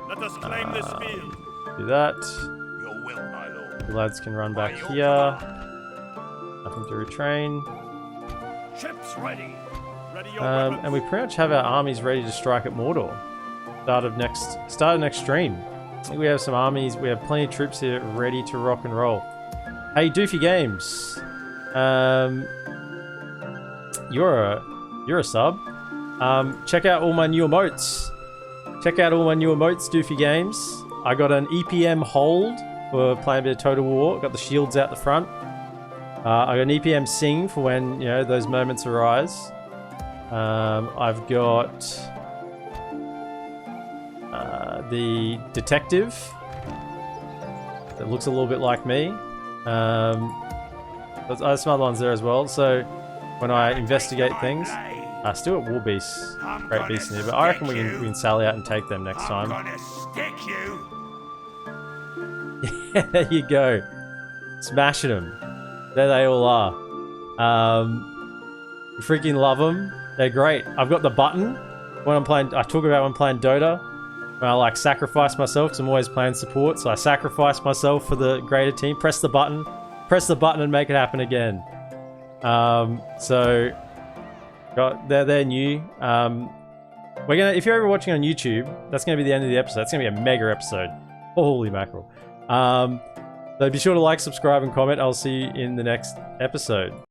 Let us claim this field. Do that. Your will, my lord. The lads can run back By your here. command. Nothing to retrain. Ships ready. Ready your weapons. And we pretty much have our armies ready to strike at Mordor. Start of next stream. I think we have some armies. We have plenty of troops here ready to rock and roll. Hey, Doofy Games. You're a sub. Check out all my new emotes. Doofy Games. I got an EPM hold for playing a bit of Total War. Got the shields out the front. I got an EPM sing for when, you know, those moments arise. I've got the detective that looks a little bit like me. There's some other ones there as well. So when I investigate things, still at War Beasts, great beasts in here, but I reckon we can sally out and take them next time. I'm gonna stick you. Yeah, there you go, smashing them. There they all are. You freaking love them. They're great. I've got the button when I'm playing. I talk about when I'm playing Dota. When I like sacrifice myself, because I'm always playing support. So I sacrifice myself for the greater team. Press the button and make it happen again. They're new. We're gonna. If you're ever watching on YouTube, that's gonna be the end of the episode. It's gonna be a mega episode. Holy mackerel. So be sure to like, subscribe, and comment. I'll see you in the next episode.